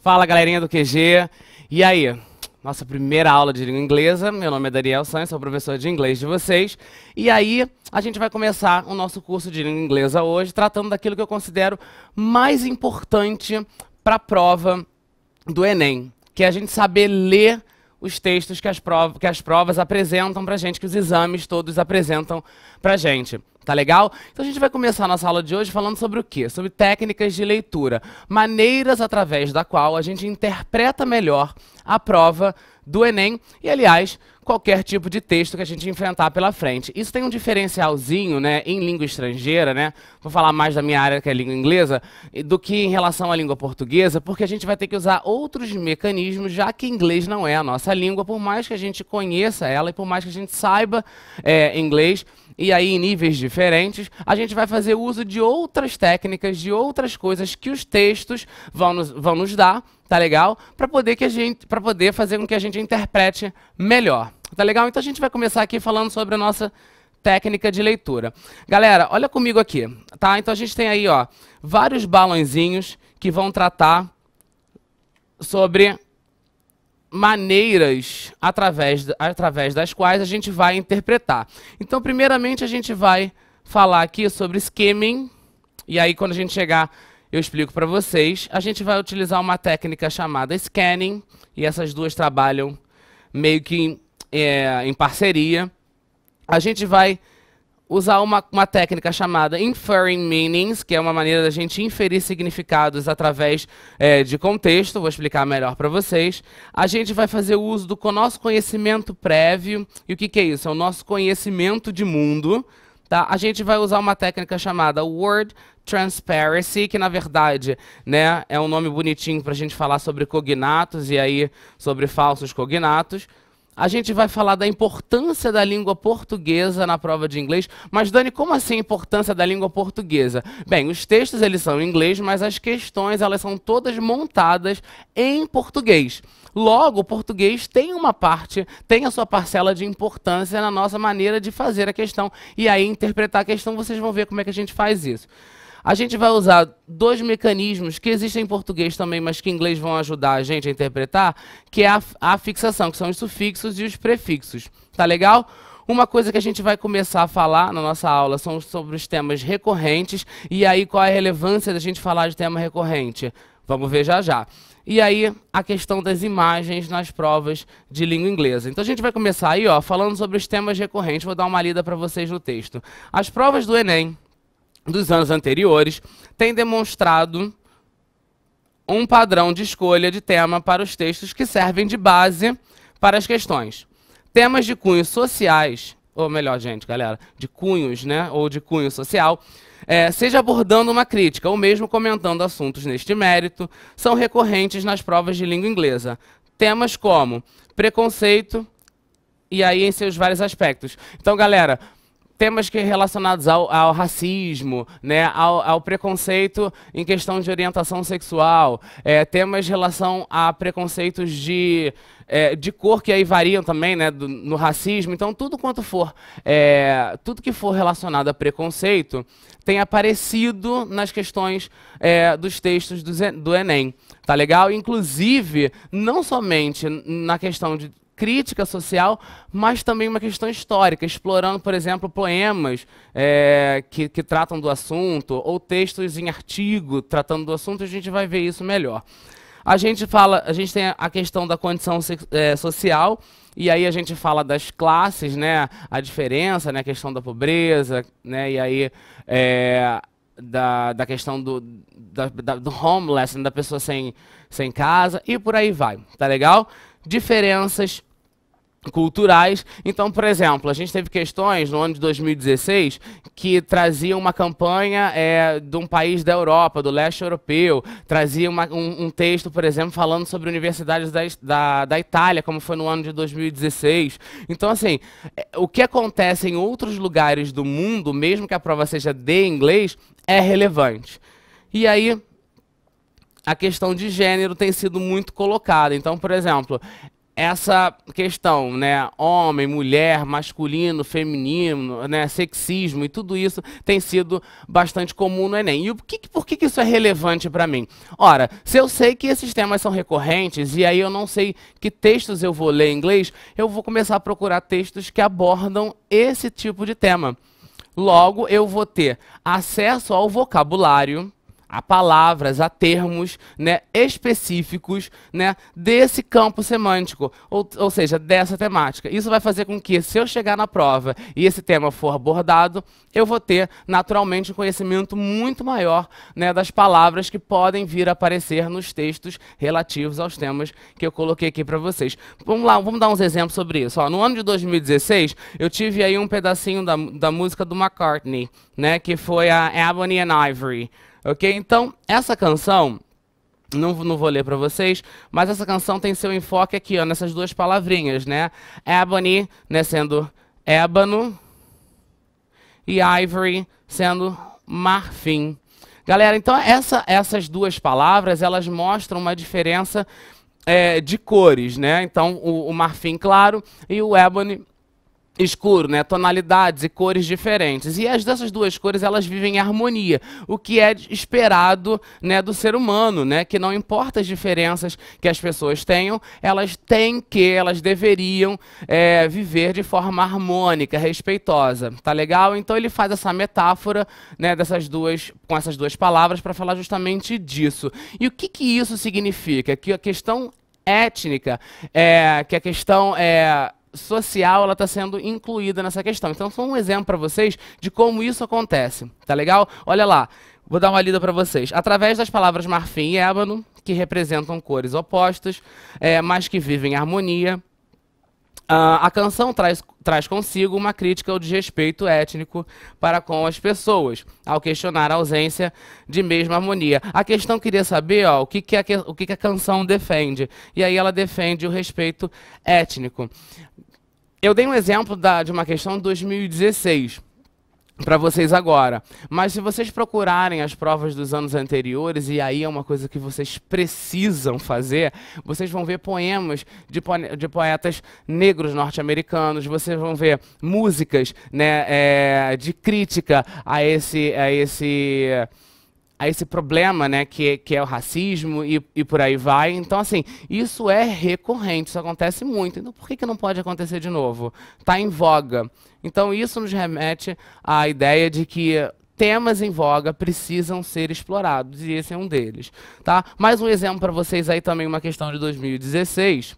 Fala, galerinha do QG. E aí? Nossa primeira aula de língua inglesa. Meu nome é Daniel Sanz, sou professor de inglês de vocês. E aí, a gente vai começar o nosso curso de língua inglesa hoje, tratando daquilo que eu considero mais importante para a prova do Enem, que é a gente saber ler os textos que as provas apresentam pra gente, que os exames todos apresentam pra gente. Tá legal? Então a gente vai começar a nossa aula de hoje falando sobre o quê? Sobre técnicas de leitura, maneiras através da qual a gente interpreta melhor a prova do Enem e, aliás, qualquer tipo de texto que a gente enfrentar pela frente. Isso tem um diferencialzinho, né, em língua estrangeira, né? Vou falar mais da minha área, que é a língua inglesa, do que em relação à língua portuguesa, porque a gente vai ter que usar outros mecanismos, já que inglês não é a nossa língua, por mais que a gente conheça ela e por mais que a gente saiba inglês, e aí em níveis diferentes, a gente vai fazer uso de outras técnicas, de outras coisas que os textos vão nos dar, tá legal? Para poder fazer com que a gente interprete melhor. Tá legal? Então a gente vai começar aqui falando sobre a nossa técnica de leitura. Galera, olha comigo aqui, tá? Então a gente tem aí, ó, vários balãozinhos que vão tratar sobre maneiras através das quais a gente vai interpretar. Então, primeiramente, a gente vai falar aqui sobre skimming, e aí quando a gente chegar, eu explico para vocês. A gente vai utilizar uma técnica chamada scanning, e essas duas trabalham meio que em parceria. A gente vai usar uma técnica chamada inferring meanings, que é uma maneira da gente inferir significados através de contexto. Vou explicar melhor para vocês. A gente vai fazer uso do nosso conhecimento prévio. E o que é isso? É o nosso conhecimento de mundo. Tá? A gente vai usar uma técnica chamada word transparency, que na verdade, né, é um nome bonitinho para a gente falar sobre cognatos e aí sobre falsos cognatos. A gente vai falar da importância da língua portuguesa na prova de inglês. Mas, Dani, como assim a importância da língua portuguesa? Bem, os textos eles são em inglês, mas as questões elas são todas montadas em português. Logo, o português tem tem a sua parcela de importância na nossa maneira de fazer a questão. E aí, interpretar a questão, vocês vão ver como é que a gente faz isso. A gente vai usar dois mecanismos que existem em português também, mas que em inglês vão ajudar a gente a interpretar, que é a fixação, que são os sufixos e os prefixos. Tá legal? Uma coisa que a gente vai começar a falar na nossa aula são sobre os temas recorrentes. E aí, qual é a relevância da gente falar de tema recorrente? Vamos ver já já. E aí, a questão das imagens nas provas de língua inglesa. Então, a gente vai começar aí, ó, falando sobre os temas recorrentes. Vou dar uma lida para vocês no texto. As provas do Enem dos anos anteriores têm demonstrado um padrão de escolha de tema para os textos que servem de base para as questões. Temas de cunhos sociais, ou melhor, gente, galera, de cunhos, né, ou de cunho social, seja abordando uma crítica ou mesmo comentando assuntos neste mérito, são recorrentes nas provas de língua inglesa. Temas como preconceito e aí em seus vários aspectos. Então, galera, temas relacionados ao racismo, né, ao preconceito em questão de orientação sexual, temas em relação a preconceitos de cor, que aí variam também, né, no racismo. Então, tudo que for relacionado a preconceito tem aparecido nas questões dos textos do Enem. Tá legal? Inclusive, não somente na questão de crítica social, mas também uma questão histórica, explorando, por exemplo, poemas que tratam do assunto, ou textos em artigo tratando do assunto. A gente vai ver isso melhor. A gente tem a questão da condição social, e aí a gente fala das classes, né, a diferença, né, a questão da pobreza, né, e aí da questão do homeless, da pessoa sem casa, e por aí vai, tá legal? Diferenças culturais. Então, por exemplo, a gente teve questões no ano de 2016 que traziam uma campanha de um país da Europa, do leste europeu, trazia um texto, por exemplo, falando sobre universidades da Itália, como foi no ano de 2016. Então, assim, o que acontece em outros lugares do mundo, mesmo que a prova seja de inglês, é relevante. E aí, a questão de gênero tem sido muito colocada. Então, por exemplo, essa questão, né, homem, mulher, masculino, feminino, né, sexismo e tudo isso tem sido bastante comum no Enem. E por que isso é relevante para mim? Ora, se eu sei que esses temas são recorrentes e aí eu não sei que textos eu vou ler em inglês, eu vou começar a procurar textos que abordam esse tipo de tema. Logo, eu vou ter acesso ao vocabulário, a palavras, a termos, né, específicos, né, desse campo semântico, ou seja, dessa temática. Isso vai fazer com que, se eu chegar na prova e esse tema for abordado, eu vou ter, naturalmente, um conhecimento muito maior, né, das palavras que podem vir a aparecer nos textos relativos aos temas que eu coloquei aqui para vocês. Vamos lá, vamos dar uns exemplos sobre isso. Ó, no ano de 2016, eu tive aí um pedacinho da música do McCartney, né, que foi a Ebony and Ivory. Ok? Então, essa canção, não vou ler para vocês, mas essa canção tem seu enfoque aqui, ó, nessas duas palavrinhas, né? Ebony, né, sendo ébano, e Ivory sendo marfim. Galera, então essas duas palavras, elas mostram uma diferença de cores, né? Então, o marfim claro e o ebony escuro, né? Tonalidades e cores diferentes. E dessas duas cores, elas vivem em harmonia, o que é esperado, né, do ser humano, né? Que não importa as diferenças que as pessoas tenham, elas deveriam viver de forma harmônica, respeitosa. Tá legal? Então ele faz essa metáfora, né, com essas duas palavras para falar justamente disso. E o que isso significa? Que a questão étnica, que a questão social, ela está sendo incluída nessa questão. Então, só um exemplo para vocês de como isso acontece. Tá legal? Olha lá, vou dar uma lida para vocês. Através das palavras marfim e ébano, que representam cores opostas, mas que vivem em harmonia, a canção traz consigo uma crítica ao desrespeito étnico para com as pessoas, ao questionar a ausência de mesma harmonia. A questão queria saber, ó, o que a canção defende. E aí ela defende o respeito étnico. Eu dei um exemplo de uma questão de 2016 para vocês agora. Mas se vocês procurarem as provas dos anos anteriores, e aí é uma coisa que vocês precisam fazer, vocês vão ver poemas de poetas negros norte-americanos, vocês vão ver músicas, né, de crítica a esse problema, né, que é o racismo e por aí vai. Então, assim, isso é recorrente, isso acontece muito. Então, por que não pode acontecer de novo? Está em voga. Então, isso nos remete à ideia de que temas em voga precisam ser explorados, e esse é um deles. Tá? Mais um exemplo para vocês aí também, uma questão de 2016,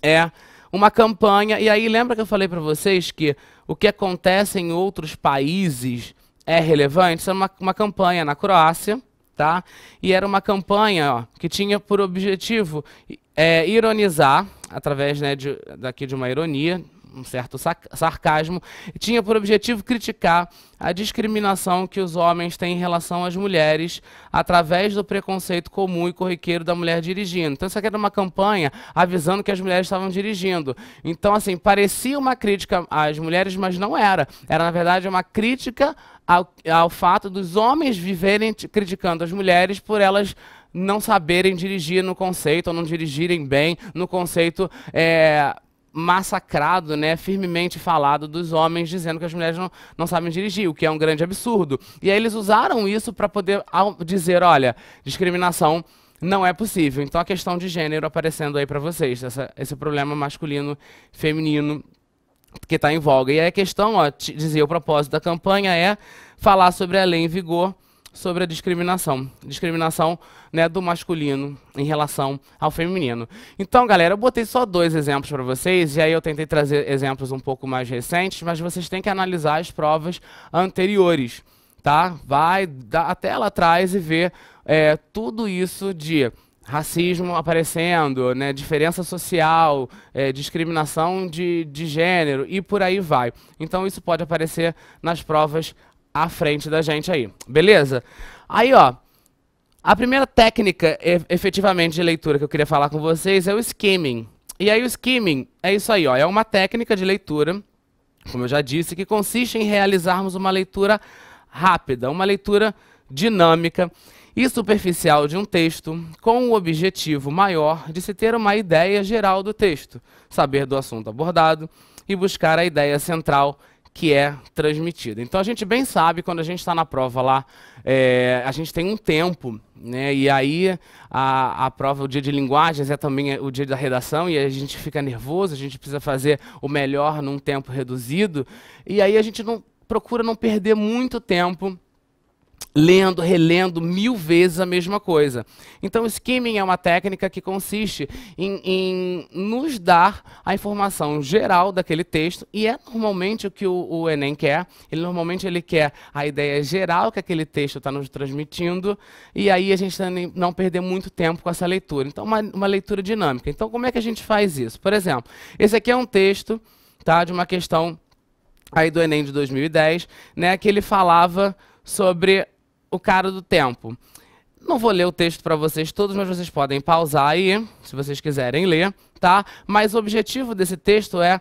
é uma campanha, e aí lembra que eu falei para vocês que o que acontece em outros países é relevante? Isso é uma campanha na Croácia, tá? E era uma campanha, ó, que tinha por objetivo ironizar, através, né, de uma ironia, um certo sarcasmo, e tinha por objetivo criticar a discriminação que os homens têm em relação às mulheres através do preconceito comum e corriqueiro da mulher dirigindo. Então isso aqui era uma campanha avisando que as mulheres estavam dirigindo. Então, assim, parecia uma crítica às mulheres, mas não era. Era, na verdade, uma crítica ao fato dos homens viverem criticando as mulheres por elas não saberem dirigir no conceito, ou não dirigirem bem no conceito massacrado, né, firmemente falado dos homens, dizendo que as mulheres não sabem dirigir, o que é um grande absurdo. E aí eles usaram isso para poder dizer, olha, discriminação não é possível. Então a questão de gênero aparecendo aí para vocês, esse problema masculino-feminino que está em voga. E aí a questão, ó, dizia o propósito da campanha é falar sobre a lei em vigor, sobre a discriminação, né, do masculino em relação ao feminino. Então, galera, eu botei só 2 exemplos para vocês, e aí eu tentei trazer exemplos um pouco mais recentes, mas vocês têm que analisar as provas anteriores, tá? Vai até lá atrás e ver tudo isso de racismo aparecendo, né, diferença social, discriminação de gênero e por aí vai. Então isso pode aparecer nas provas à frente da gente aí, beleza? Aí, ó, a primeira técnica efetivamente de leitura que eu queria falar com vocês é o skimming. E aí o skimming é isso aí, ó, é uma técnica de leitura, como eu já disse, que consiste em realizarmos uma leitura rápida, uma leitura dinâmica. e superficial de um texto, com o objetivo maior de se ter uma ideia geral do texto, saber do assunto abordado e buscar a ideia central que é transmitida. Então a gente bem sabe, quando a gente está na prova lá, a gente tem um tempo, né? E aí a prova, o dia de linguagens é também o dia da redação, e a gente fica nervoso, a gente precisa fazer o melhor num tempo reduzido, e aí a gente procura não perder muito tempo lendo, relendo 1000 vezes a mesma coisa. Então, o skimming é uma técnica que consiste em nos dar a informação geral daquele texto, e é normalmente o que o Enem quer. Normalmente ele quer a ideia geral que aquele texto está nos transmitindo, e aí a gente não perder muito tempo com essa leitura. Então, uma leitura dinâmica. Então, como é que a gente faz isso? Por exemplo, esse aqui é um texto, tá, de uma questão aí do Enem de 2010, né, que ele falava sobre o cara do tempo. Não vou ler o texto para vocês todos, mas vocês podem pausar aí, se vocês quiserem ler, tá? Mas o objetivo desse texto é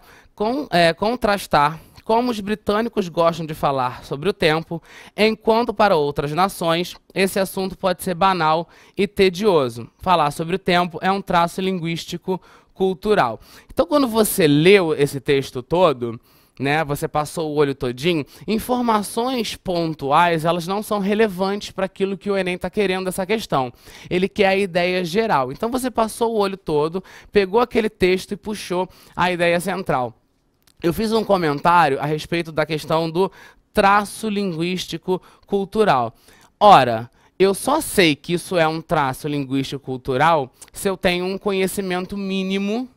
contrastar como os britânicos gostam de falar sobre o tempo, enquanto para outras nações esse assunto pode ser banal e tedioso. Falar sobre o tempo é um traço linguístico cultural. Então, quando você leu esse texto todo, né, você passou o olho todinho, informações pontuais, elas não são relevantes para aquilo que o Enem está querendo dessa questão. Ele quer a ideia geral. Então você passou o olho todo, pegou aquele texto e puxou a ideia central. Eu fiz um comentário a respeito da questão do traço linguístico cultural. Ora, eu só sei que isso é um traço linguístico cultural se eu tenho um conhecimento mínimo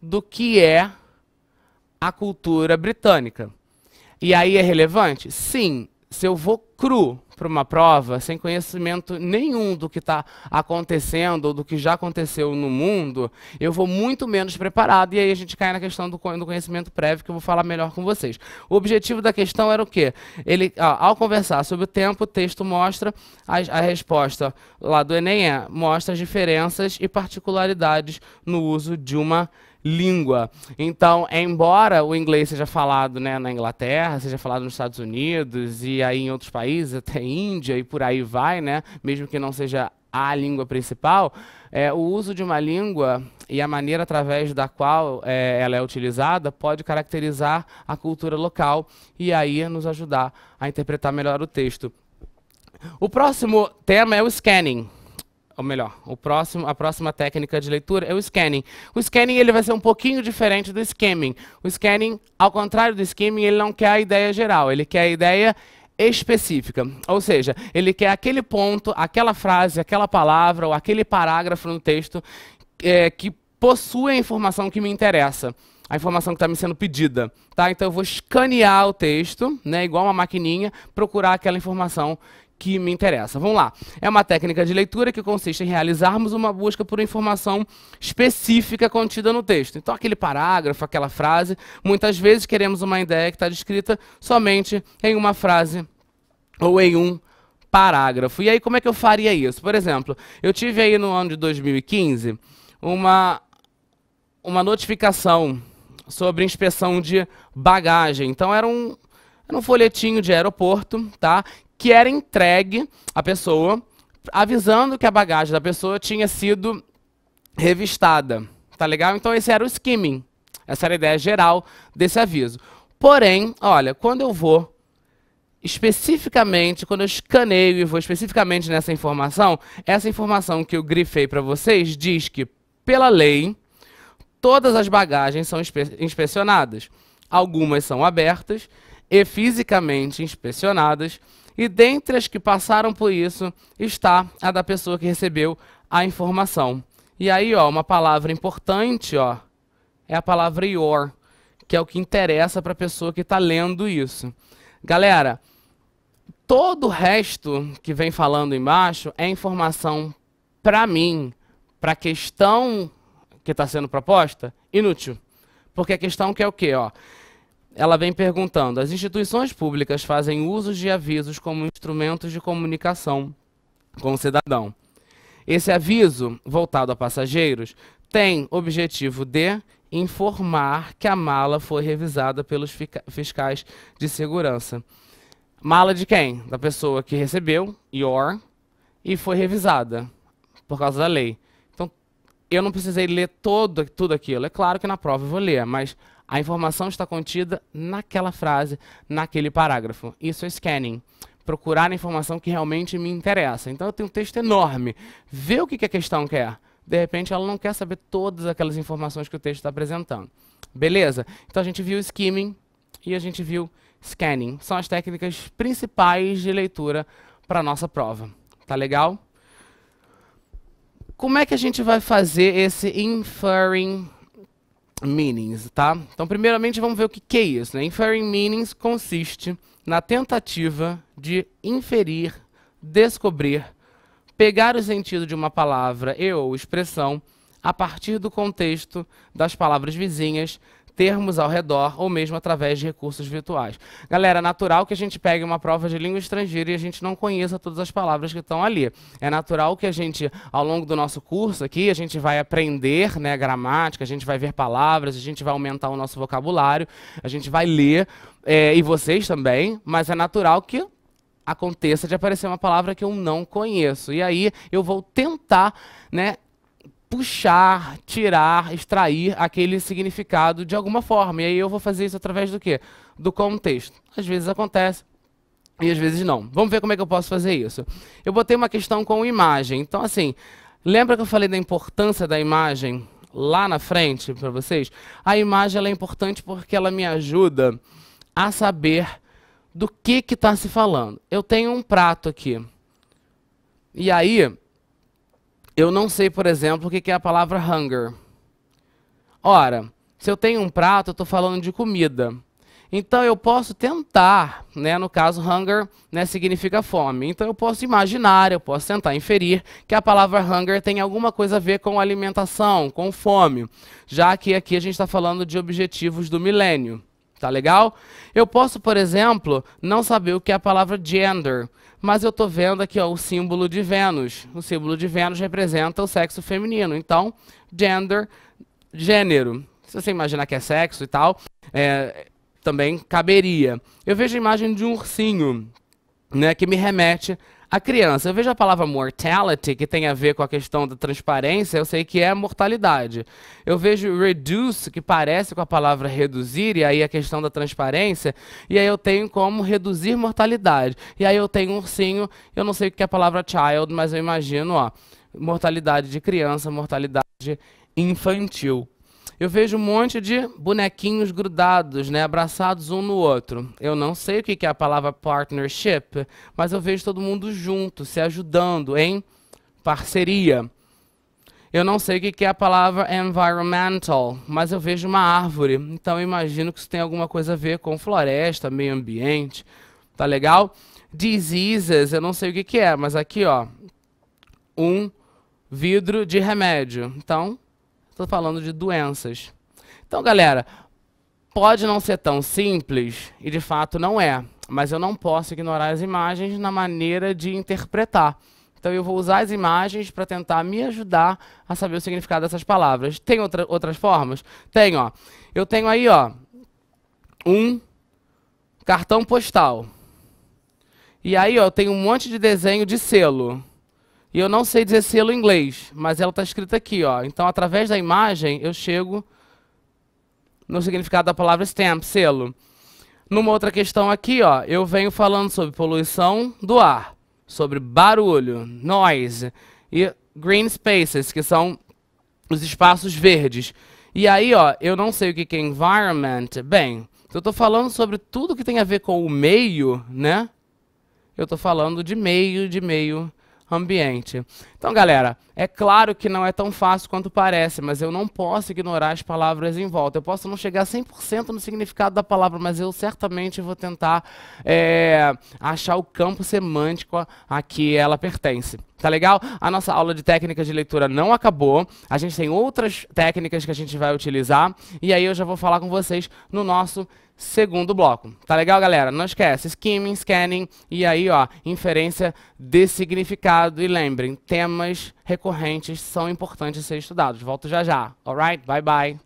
do que é a cultura britânica. E aí é relevante? Sim. Se eu vou cru para uma prova, sem conhecimento nenhum do que está acontecendo ou do que já aconteceu no mundo, eu vou muito menos preparado, e aí a gente cai na questão do conhecimento prévio, que eu vou falar melhor com vocês. O objetivo da questão era o quê? Ao conversar sobre o tempo, o texto mostra, a resposta lá do Enem mostra as diferenças e particularidades no uso de uma língua. Então, embora o inglês seja falado, né, na Inglaterra, seja falado nos Estados Unidos e aí em outros países, até Índia e por aí vai, né, mesmo que não seja a língua principal, o uso de uma língua e a maneira através da qual ela é utilizada pode caracterizar a cultura local e aí nos ajudar a interpretar melhor o texto. O próximo tema é o scanning. Ou melhor, a próxima técnica de leitura é o scanning. O scanning ele vai ser um pouquinho diferente do skimming. O scanning, ao contrário do skimming, ele não quer a ideia geral, ele quer a ideia específica. Ou seja, ele quer aquele ponto, aquela frase, aquela palavra ou aquele parágrafo no texto que possui a informação que me interessa. A informação que está me sendo pedida. Tá? Então eu vou escanear o texto, né, igual uma maquininha, procurar aquela informação que me interessa. Vamos lá. É uma técnica de leitura que consiste em realizarmos uma busca por informação específica contida no texto. Então, aquele parágrafo, aquela frase, muitas vezes queremos uma ideia que está descrita somente em uma frase ou em um parágrafo. E aí, como é que eu faria isso? Por exemplo, eu tive aí no ano de 2015 uma notificação sobre inspeção de bagagem. Então, era um folhetinho de aeroporto, tá? Que era entregue à pessoa, avisando que a bagagem da pessoa tinha sido revistada. Tá legal? Então esse era o skimming. Essa era a ideia geral desse aviso. Porém, olha, quando eu vou especificamente, quando eu escaneio e vou especificamente nessa informação, essa informação que eu grifei para vocês diz que, pela lei, todas as bagagens são inspecionadas. Algumas são abertas e fisicamente inspecionadas, e dentre as que passaram por isso está a da pessoa que recebeu a informação. E aí, ó, uma palavra importante, ó, é a palavra your, que é o que interessa para a pessoa que está lendo isso. Galera, todo o resto que vem falando embaixo é informação para mim, para a questão que está sendo proposta, inútil. Porque a questão que é o quê, ó? Ela vem perguntando: as instituições públicas fazem uso de avisos como instrumentos de comunicação com o cidadão. Esse aviso, voltado a passageiros, tem objetivo de informar que a mala foi revisada pelos fiscais de segurança. Mala de quem? Da pessoa que recebeu, your, e foi revisada por causa da lei. Então, eu não precisei ler tudo aquilo. É claro que na prova eu vou ler, mas a informação está contida naquela frase, naquele parágrafo. Isso é scanning. Procurar a informação que realmente me interessa. Então, eu tenho um texto enorme. Vê o que a questão quer. De repente, ela não quer saber todas aquelas informações que o texto está apresentando. Beleza? Então, a gente viu skimming e a gente viu scanning. São as técnicas principais de leitura para a nossa prova. Tá legal? Como é que a gente vai fazer esse inferring meanings, tá? Então, primeiramente, vamos ver o que é isso, né? Inferring meanings consiste na tentativa de inferir, descobrir, pegar o sentido de uma palavra e ou expressão a partir do contexto das palavras vizinhas, termos ao redor ou mesmo através de recursos virtuais. Galera, é natural que a gente pegue uma prova de língua estrangeira e a gente não conheça todas as palavras que estão ali. É natural que a gente, ao longo do nosso curso aqui, a gente vai aprender, né, gramática, a gente vai ver palavras, a gente vai aumentar o nosso vocabulário, a gente vai ler, e vocês também, mas é natural que aconteça de aparecer uma palavra que eu não conheço. E aí eu vou tentar, né, puxar, tirar, extrair aquele significado de alguma forma. E aí eu vou fazer isso através do quê? Do contexto. Às vezes acontece e às vezes não. Vamos ver como é que eu posso fazer isso. Eu botei uma questão com imagem. Então, assim, lembra que eu falei da importância da imagem lá na frente para vocês? A imagem ela é importante porque ela me ajuda a saber do que está se falando. Eu tenho um prato aqui. E aí eu não sei, por exemplo, o que é a palavra hunger. Ora, se eu tenho um prato, eu estou falando de comida. Então, eu posso tentar, né, no caso, hunger, né, significa fome. Então, eu posso imaginar, eu posso tentar inferir que a palavra hunger tem alguma coisa a ver com alimentação, com fome. Já que aqui a gente está falando de objetivos do milênio. Tá legal? Eu posso, por exemplo, não saber o que é a palavra gender, mas eu estou vendo aqui, ó, o símbolo de Vênus. O símbolo de Vênus representa o sexo feminino. Então, gender, gênero. Se você imaginar que é sexo e tal, também caberia. Eu vejo a imagem de um ursinho, né, que me remete à criança. Eu vejo a palavra mortality, que tem a ver com a questão da transparência, eu sei que é mortalidade. Eu vejo reduce, que parece com a palavra reduzir, e aí a questão da transparência, e aí eu tenho como reduzir mortalidade. E aí eu tenho um ursinho, eu não sei o que é a palavra child, mas eu imagino, ó, mortalidade de criança, mortalidade infantil. Eu vejo um monte de bonequinhos grudados, né, abraçados um no outro. Eu não sei o que é a palavra partnership, mas eu vejo todo mundo junto, se ajudando em parceria. Eu não sei o que é a palavra environmental, mas eu vejo uma árvore. Então eu imagino que isso tem alguma coisa a ver com floresta, meio ambiente. Tá legal? Diseases, eu não sei o que é, mas aqui, ó, um vidro de remédio. Então, estou falando de doenças. Então, galera, pode não ser tão simples, e de fato não é, mas eu não posso ignorar as imagens na maneira de interpretar. Então, eu vou usar as imagens para tentar me ajudar a saber o significado dessas palavras. Tem outras formas? Tem, ó. Eu tenho aí, ó, um cartão postal. E aí, ó, eu tenho um monte de desenho de selo. E eu não sei dizer selo em inglês, mas ela está escrita aqui, ó. Então, através da imagem, eu chego no significado da palavra stamp, selo. Numa outra questão aqui, ó, eu venho falando sobre poluição do ar, sobre barulho, noise, e green spaces, que são os espaços verdes. E aí, ó, eu não sei o que é environment. Bem, eu estou falando sobre tudo que tem a ver com o meio, né? Eu estou falando de meio ambiente. Então, galera, é claro que não é tão fácil quanto parece, mas eu não posso ignorar as palavras em volta. Eu posso não chegar a 100% no significado da palavra, mas eu certamente vou tentar achar o campo semântico a que ela pertence. Tá legal? A nossa aula de técnicas de leitura não acabou. A gente tem outras técnicas que a gente vai utilizar. E aí eu já vou falar com vocês no nosso segundo bloco. Tá legal, galera? Não esquece, skimming, scanning e aí, ó, inferência de significado. E lembrem, temas recorrentes são importantes de ser estudados. Volto já já. Alright? Bye, bye.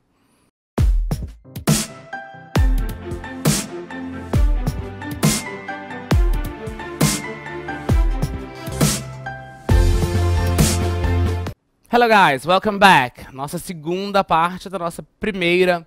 Hello guys, welcome back. Nossa segunda parte da nossa primeira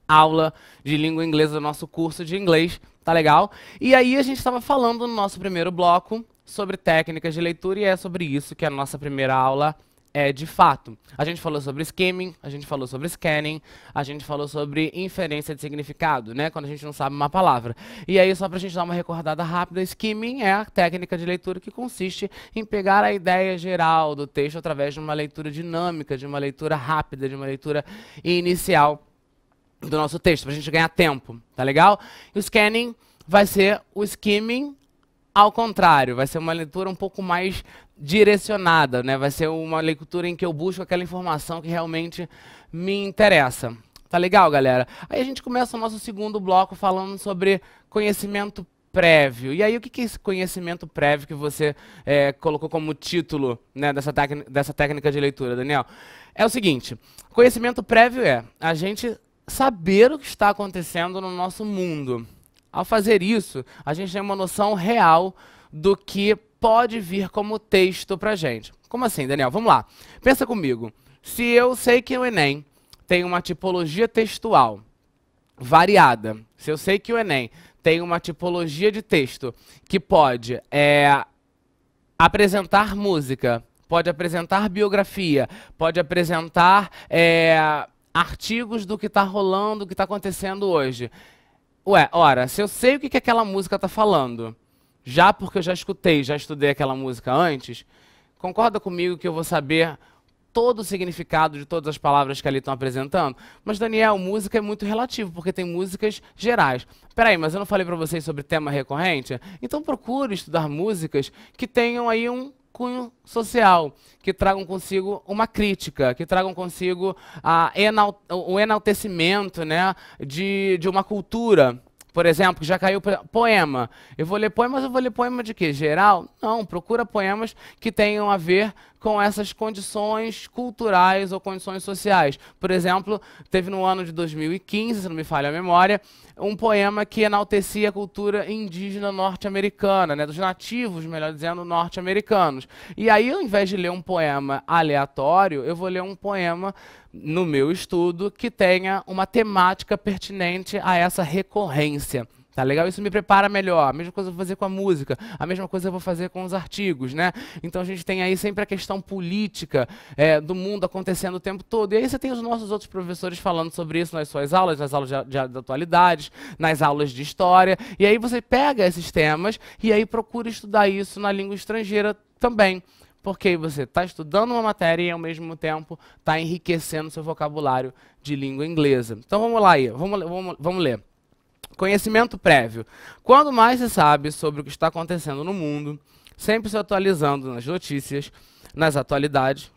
aula de língua inglesa do nosso curso de inglês, tá legal? E aí a gente estava falando no nosso primeiro bloco sobre técnicas de leitura e é sobre isso que a nossa primeira aula é de fato. A gente falou sobre skimming, a gente falou sobre scanning, a gente falou sobre inferência de significado, né? Quando a gente não sabe uma palavra. E aí, só pra gente dar uma recordada rápida, skimming é a técnica de leitura que consiste em pegar a ideia geral do texto através de uma leitura dinâmica, de uma leitura rápida, de uma leitura inicial do nosso texto, pra gente ganhar tempo, tá legal? E o scanning vai ser o skimming ao contrário, vai ser uma leitura um pouco mais direcionada, né? Vai ser uma leitura em que eu busco aquela informação que realmente me interessa. Tá legal, galera? Aí a gente começa o nosso segundo bloco falando sobre conhecimento prévio. E aí, o que é esse conhecimento prévio que você colocou como título, né, dessa técnica de leitura, Daniel? É o seguinte, conhecimento prévio é a gente saber o que está acontecendo no nosso mundo. Ao fazer isso, a gente tem uma noção real do que pode vir como texto pra gente. Como assim, Daniel? Vamos lá. Pensa comigo. Se eu sei que o Enem tem uma tipologia textual variada, se eu sei que o Enem tem uma tipologia de texto que pode apresentar música, pode apresentar biografia, pode apresentar artigos do que está rolando, do que está acontecendo hoje. Ué, ora, se eu sei o que aquela música está falando, já porque eu já escutei, já estudei aquela música antes, concorda comigo que eu vou saber todo o significado de todas as palavras que ali estão apresentando? Mas, Daniel, música é muito relativo, porque tem músicas gerais. Peraí, mas eu não falei para vocês sobre tema recorrente? Então procure estudar músicas que tenham aí um cunho social, que tragam consigo uma crítica, que tragam consigo o enaltecimento, né, de uma cultura. Por exemplo, que já caiu poema. Eu vou ler poemas, eu vou ler poema de quê? Geral? Não, procura poemas que tenham a ver com essas condições culturais ou condições sociais. Por exemplo, teve no ano de 2015, se não me falha a memória, um poema que enaltecia a cultura indígena norte-americana, né, dos nativos, melhor dizendo, norte-americanos. E aí, ao invés de ler um poema aleatório, eu vou ler um poema no meu estudo que tenha uma temática pertinente a essa recorrência. Tá legal? Isso me prepara melhor. A mesma coisa eu vou fazer com a música, a mesma coisa eu vou fazer com os artigos, né? Então a gente tem aí sempre a questão política do mundo acontecendo o tempo todo. E aí você tem os nossos outros professores falando sobre isso nas suas aulas, nas aulas de atualidades, nas aulas de história. E aí você pega esses temas e aí procura estudar isso na língua estrangeira também. Porque você está estudando uma matéria e, ao mesmo tempo, está enriquecendo seu vocabulário de língua inglesa. Então, vamos lá aí. Vamos ler. Conhecimento prévio. Quando mais se sabe sobre o que está acontecendo no mundo, sempre se atualizando nas notícias, nas atualidades,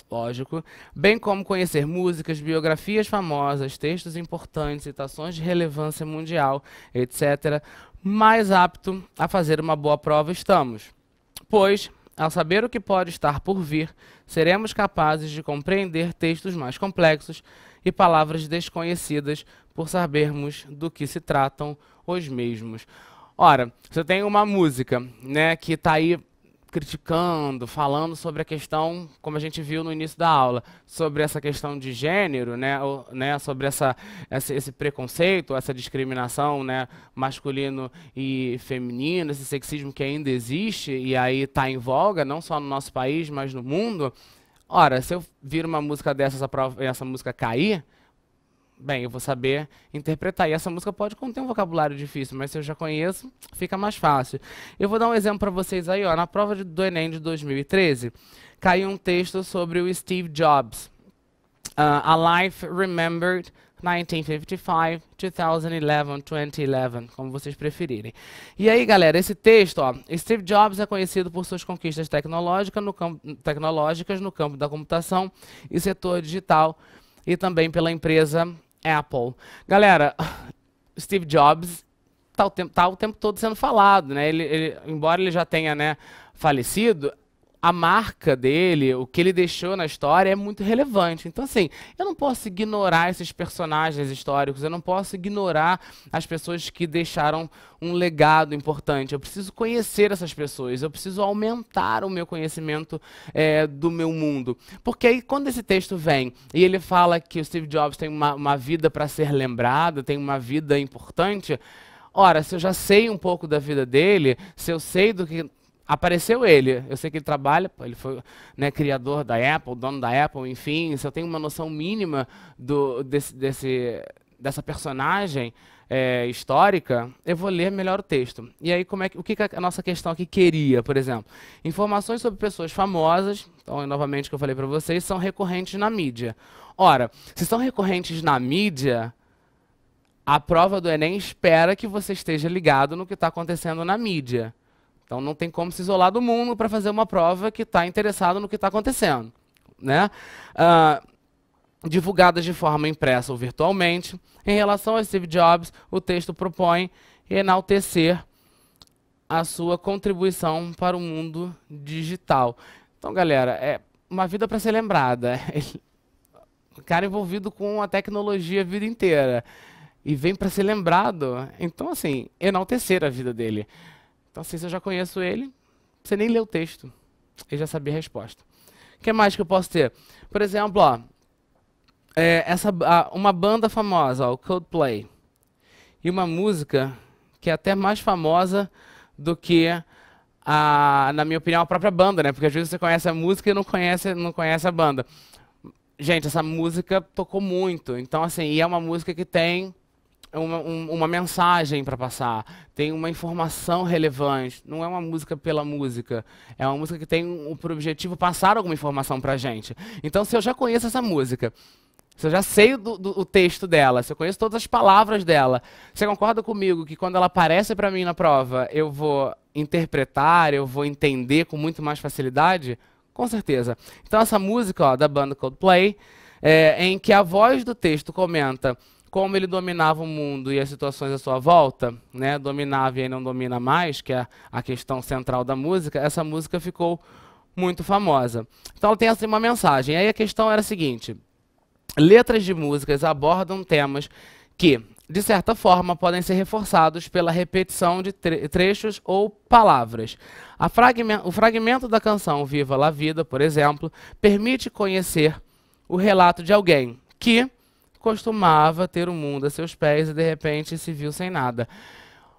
lógico, bem como conhecer músicas, biografias famosas, textos importantes, citações de relevância mundial, etc., mais apto a fazer uma boa prova estamos. Pois, ao saber o que pode estar por vir, seremos capazes de compreender textos mais complexos e palavras desconhecidas por sabermos do que se tratam os mesmos. Ora, você tem uma música, né, que está aí criticando, falando sobre a questão, como a gente viu no início da aula, sobre essa questão de gênero, né, sobre esse preconceito, essa discriminação, né, masculino e feminino, esse sexismo que ainda existe e aí está em voga, não só no nosso país, mas no mundo. Ora, se eu vir uma música dessa, essa música cair, bem, eu vou saber interpretar. E essa música pode conter um vocabulário difícil, mas se eu já conheço, fica mais fácil. Eu vou dar um exemplo para vocês aí, ó. Na prova do Enem de 2013, caiu um texto sobre o Steve Jobs. A Life Remembered 1955, 2011, 2011, como vocês preferirem. E aí, galera, esse texto, ó, Steve Jobs é conhecido por suas conquistas tecnológicas no campo da computação e setor digital, e também pela empresa Apple. Galera, Steve Jobs tá o tempo todo sendo falado, né? Embora ele já tenha, né, falecido, a marca dele, o que ele deixou na história é muito relevante. Então, assim, eu não posso ignorar esses personagens históricos, eu não posso ignorar as pessoas que deixaram um legado importante. Eu preciso conhecer essas pessoas, eu preciso aumentar o meu conhecimento do meu mundo. Porque aí, quando esse texto vem e ele fala que o Steve Jobs tem uma vida para ser lembrado, tem uma vida importante, ora, se eu já sei um pouco da vida dele, se eu sei do que... Apareceu ele, eu sei que ele trabalha, ele foi, né, criador da Apple, dono da Apple, enfim, se eu tenho uma noção mínima dessa personagem histórica, eu vou ler melhor o texto. E aí, o que a nossa questão aqui queria, por exemplo? Informações sobre pessoas famosas, então, novamente, que eu falei para vocês, são recorrentes na mídia. Ora, se são recorrentes na mídia, a prova do Enem espera que você esteja ligado no que está acontecendo na mídia. Então não tem como se isolar do mundo para fazer uma prova que está interessado no que está acontecendo, né? Divulgadas de forma impressa ou virtualmente. Em relação a Steve Jobs, o texto propõe enaltecer a sua contribuição para o mundo digital. Então, galera, é uma vida para ser lembrada. O cara envolvido com a tecnologia a vida inteira. E vem para ser lembrado. Então, assim, enaltecer a vida dele. Então, assim, se eu já conheço ele, você nem lê o texto. Eu já sabia a resposta. O que mais que eu posso ter? Por exemplo, ó, uma banda famosa, ó, o Coldplay. E uma música que é até mais famosa do que, na minha opinião, a própria banda, né? Porque às vezes você conhece a música e não conhece a banda. Gente, essa música tocou muito. Então, assim, e é uma música que tem uma mensagem para passar, tem uma informação relevante. Não é uma música pela música, é uma música que tem por objetivo passar alguma informação para a gente. Então, se eu já conheço essa música, se eu já sei o texto dela, se eu conheço todas as palavras dela, você concorda comigo que quando ela aparece para mim na prova, eu vou interpretar, eu vou entender com muito mais facilidade? Com certeza. Então, essa música, ó, da banda Coldplay, em que a voz do texto comenta como ele dominava o mundo e as situações à sua volta, né, dominava e aí não domina mais, que é a questão central da música, essa música ficou muito famosa. Então ela tem assim uma mensagem. Aí a questão era a seguinte: letras de músicas abordam temas que, de certa forma, podem ser reforçados pela repetição de trechos ou palavras. O fragmento da canção Viva la Vida, por exemplo, permite conhecer o relato de alguém que costumava ter o mundo a seus pés e de repente se viu sem nada.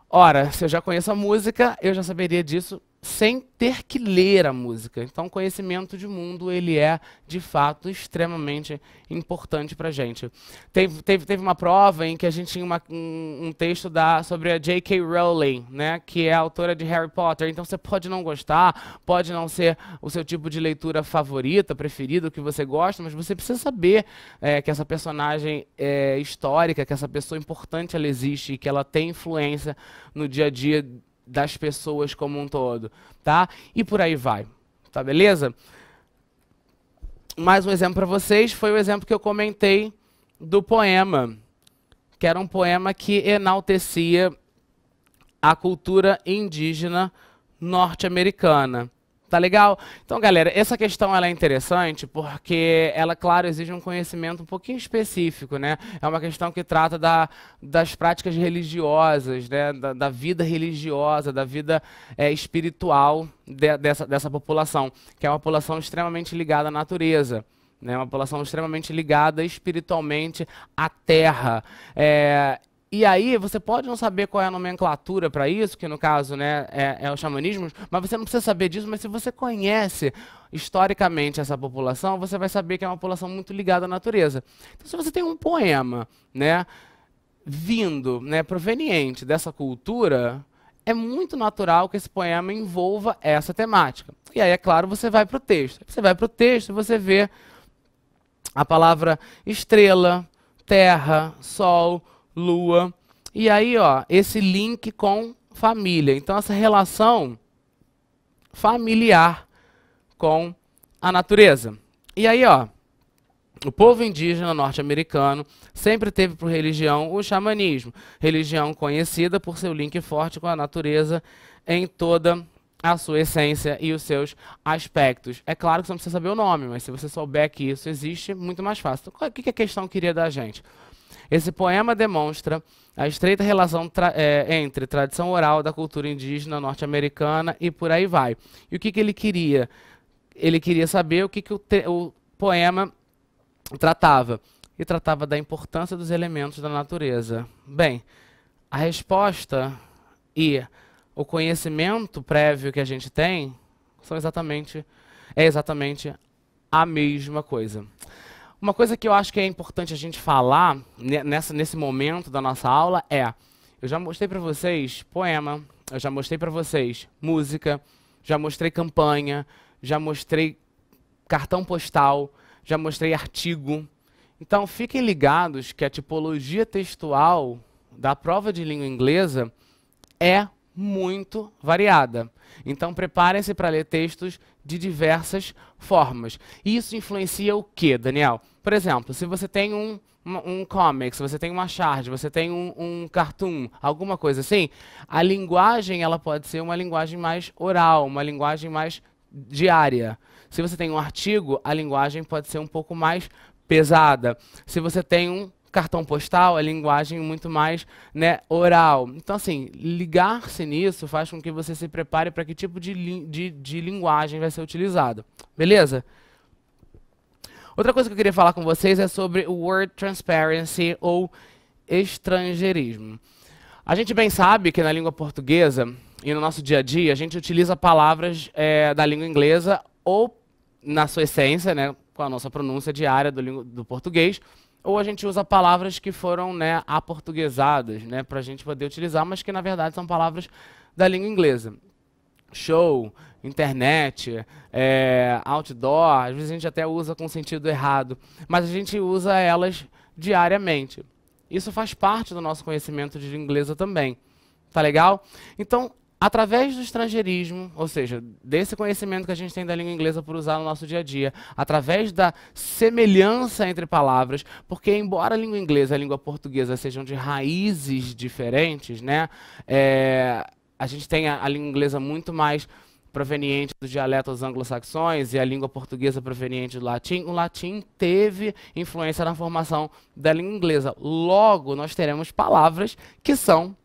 Ora, se eu já conheço a música, eu já saberia disso sem ter que ler a música. Então, o conhecimento de mundo, ele é, de fato, extremamente importante para a gente. Teve uma prova em que a gente tinha um texto sobre a J.K. Rowling, né, que é a autora de Harry Potter. Então, você pode não gostar, pode não ser o seu tipo de leitura favorita, preferido, que você gosta, mas você precisa saber que essa personagem é histórica, que essa pessoa importante ela existe e que ela tem influência no dia a dia das pessoas como um todo, tá? E por aí vai, tá beleza? Mais um exemplo para vocês foi o exemplo que eu comentei do poema, que era um poema que enaltecia a cultura indígena norte-americana. Tá legal? Então, galera, essa questão ela é interessante porque ela, claro, exige um conhecimento um pouquinho específico, né? É uma questão que trata das práticas religiosas, né? Da vida religiosa, da vida espiritual dessa população, que é uma população extremamente ligada à natureza, né? Uma população extremamente ligada espiritualmente à terra. E aí, você pode não saber qual é a nomenclatura para isso, que no caso, né, é o xamanismo, mas você não precisa saber disso, mas se você conhece historicamente essa população, você vai saber que é uma população muito ligada à natureza. Então, se você tem um poema, né, vindo, né, proveniente dessa cultura, é muito natural que esse poema envolva essa temática. E aí, é claro, você vai para o texto. Você vai para o texto e você vê a palavra estrela, terra, sol, lua, e aí, ó, esse link com família. Então, essa relação familiar com a natureza. E aí, ó, o povo indígena norte-americano sempre teve por religião o xamanismo, religião conhecida por seu link forte com a natureza em toda a sua essência e os seus aspectos. É claro que você não precisa saber o nome, mas se você souber que isso existe, muito mais fácil. Então, o que a questão queria da gente? Esse poema demonstra a estreita relação entre tradição oral da cultura indígena norte-americana e por aí vai. E o que ele queria? Ele queria saber o que o poema tratava. E tratava da importância dos elementos da natureza. Bem, a resposta e o conhecimento prévio que a gente tem é exatamente a mesma coisa. Uma coisa que eu acho que é importante a gente falar nesse momento da nossa aula é: eu já mostrei para vocês poema, eu já mostrei para vocês música, já mostrei campanha, já mostrei cartão postal, já mostrei artigo. Então fiquem ligados que a tipologia textual da prova de língua inglesa é muito variada. Então preparem-se para ler textos de diversas formas. E isso influencia o quê, Daniel? Por exemplo, se você tem um comic, se você tem uma charge, você tem um cartoon, alguma coisa assim, a linguagem ela pode ser uma linguagem mais oral, uma linguagem mais diária. Se você tem um artigo, a linguagem pode ser um pouco mais pesada. Se você tem um cartão postal, a linguagem muito mais, né, oral. Então, assim, ligar-se nisso faz com que você se prepare para que tipo de linguagem vai ser utilizado. Beleza? Outra coisa que eu queria falar com vocês é sobre o word transparency ou estrangeirismo. A gente bem sabe que na língua portuguesa e no nosso dia a dia a gente utiliza palavras da língua inglesa ou na sua essência, né, com a nossa pronúncia diária do português, ou a gente usa palavras que foram, né, aportuguesadas, né, para a gente poder utilizar, mas que na verdade são palavras da língua inglesa. Show, internet, outdoor, às vezes a gente até usa com sentido errado, mas a gente usa elas diariamente. Isso faz parte do nosso conhecimento de língua inglesa também. Tá legal? Então, através do estrangeirismo, ou seja, desse conhecimento que a gente tem da língua inglesa por usar no nosso dia a dia, através da semelhança entre palavras, porque embora a língua inglesa e a língua portuguesa sejam de raízes diferentes, né, a gente tem a língua inglesa muito mais proveniente dos dialetos anglo-saxões e a língua portuguesa proveniente do latim, o latim teve influência na formação da língua inglesa. Logo, nós teremos palavras que são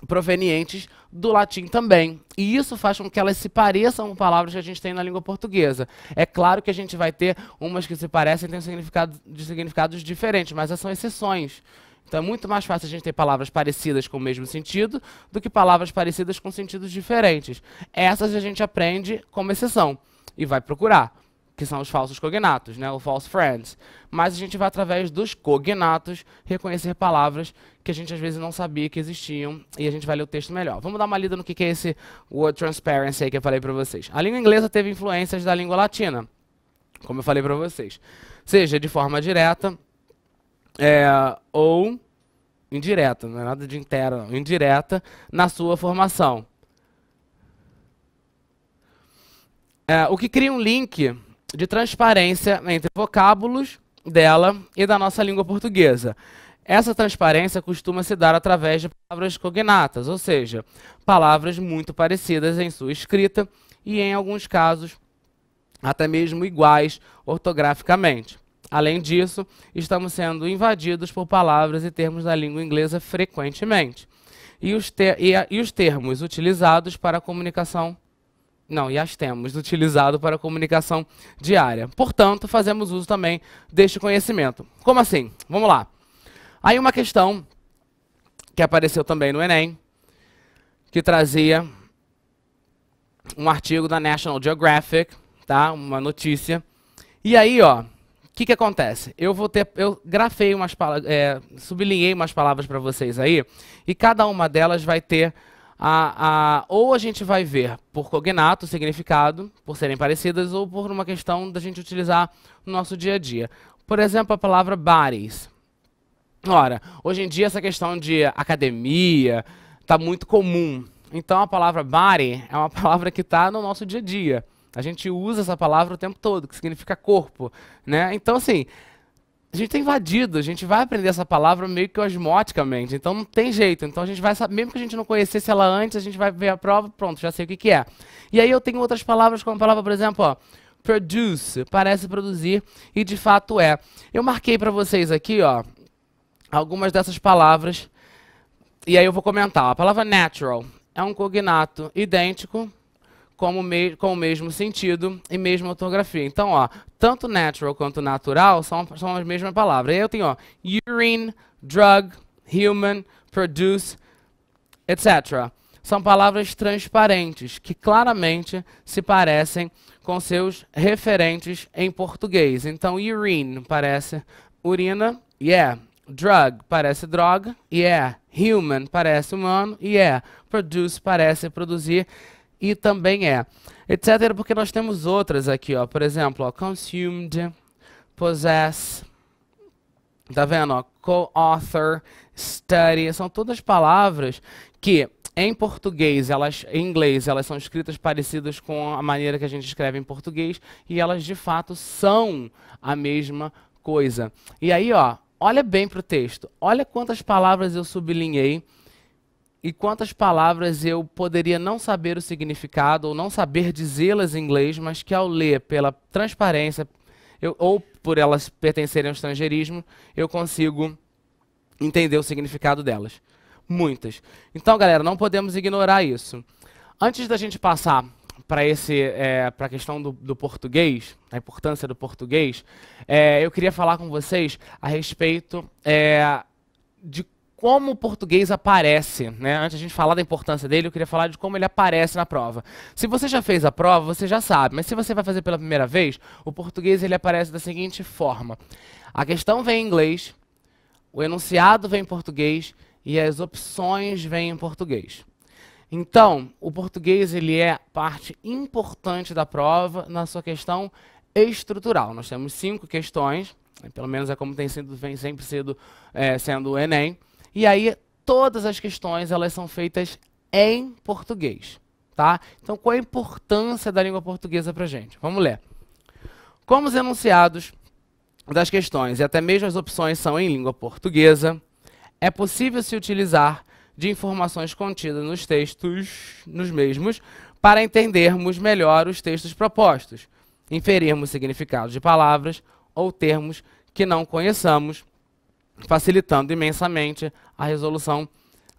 provenientes do latim também. E isso faz com que elas se pareçam com palavras que a gente tem na língua portuguesa. É claro que a gente vai ter umas que se parecem e têm significados diferentes, mas essas são exceções. Então é muito mais fácil a gente ter palavras parecidas com o mesmo sentido do que palavras parecidas com sentidos diferentes. Essas a gente aprende como exceção e vai procurar, que são os falsos cognatos, né, o false friends. Mas a gente vai, através dos cognatos, reconhecer palavras que a gente às vezes não sabia que existiam e a gente vai ler o texto melhor. Vamos dar uma lida no que é esse word transparency aí que eu falei para vocês. A língua inglesa teve influências da língua latina, como eu falei para vocês, seja de forma direta ou indireta, não é nada de inteira, não, indireta na sua formação. O que cria um link de transparência entre vocábulos dela e da nossa língua portuguesa. Essa transparência costuma se dar através de palavras cognatas, ou seja, palavras muito parecidas em sua escrita e, em alguns casos, até mesmo iguais ortograficamente. Além disso, estamos sendo invadidos por palavras e termos da língua inglesa frequentemente. E os termos utilizados para a comunicação e as temos utilizado para a comunicação diária. Portanto, fazemos uso também deste conhecimento. Como assim? Vamos lá. Aí uma questão que apareceu também no Enem, que trazia um artigo da National Geographic, tá? Uma notícia. E aí, ó, o que acontece? Eu grafei sublinhei umas palavras para vocês aí, e cada uma delas vai ter ou a gente vai ver por cognato, significado, por serem parecidas, ou por uma questão da gente utilizar no nosso dia a dia. Por exemplo, a palavra bodies. Ora, hoje em dia essa questão de academia está muito comum. Então a palavra body é uma palavra que está no nosso dia a dia. A gente usa essa palavra o tempo todo, que significa corpo, né? Então, assim, a gente tá invadido, a gente vai aprender essa palavra meio que osmoticamente, então não tem jeito. Então a gente vai saber, mesmo que a gente não conhecesse ela antes, a gente vai ver a prova, pronto, já sei o que que é. E aí eu tenho outras palavras, como a palavra, por exemplo, ó, produce, parece produzir, e de fato é. Eu marquei para vocês aqui, ó, algumas dessas palavras, e aí eu vou comentar. A palavra natural é um cognato idêntico, com o mesmo sentido e mesma ortografia. Então, ó, tanto natural quanto natural são a mesma palavra. E aí eu tenho, ó, urine, drug, human, produce, etc. São palavras transparentes, que claramente se parecem com seus referentes em português. Então, urine parece urina, yeah. Drug parece droga, yeah. Human parece humano, yeah. Produce parece produzir, e também é, etc. Porque nós temos outras aqui, ó. Por exemplo, ó, consumed, possess, tá vendo? Ó, co-author, study, são todas palavras que em português, em inglês, elas são escritas parecidas com a maneira que a gente escreve em português, e elas de fato são a mesma coisa. E aí, ó, olha bem para o texto, olha quantas palavras eu sublinhei, e quantas palavras eu poderia não saber o significado ou não saber dizê-las em inglês, mas que ao ler pela transparência ou por elas pertencerem ao estrangeirismo, eu consigo entender o significado delas. Muitas. Então, galera, não podemos ignorar isso. Antes da gente passar para a questão do português, a importância do português, eu queria falar com vocês a respeito de como o português aparece, né? Antes de a gente falar da importância dele, eu queria falar de como ele aparece na prova. Se você já fez a prova, você já sabe, mas se você vai fazer pela primeira vez, o português ele aparece da seguinte forma. A questão vem em inglês, o enunciado vem em português e as opções vêm em português. Então, o português ele é parte importante da prova na sua questão estrutural. Nós temos 5 questões, pelo menos é como vem sempre sendo o Enem. E aí, todas as questões, elas são feitas em português, tá? Então, qual a importância da língua portuguesa pra gente? Vamos ler. Como os enunciados das questões e até mesmo as opções são em língua portuguesa, é possível se utilizar de informações contidas nos textos, nos mesmos, para entendermos melhor os textos propostos, inferirmos significados de palavras ou termos que não conheçamos, facilitando imensamente a resolução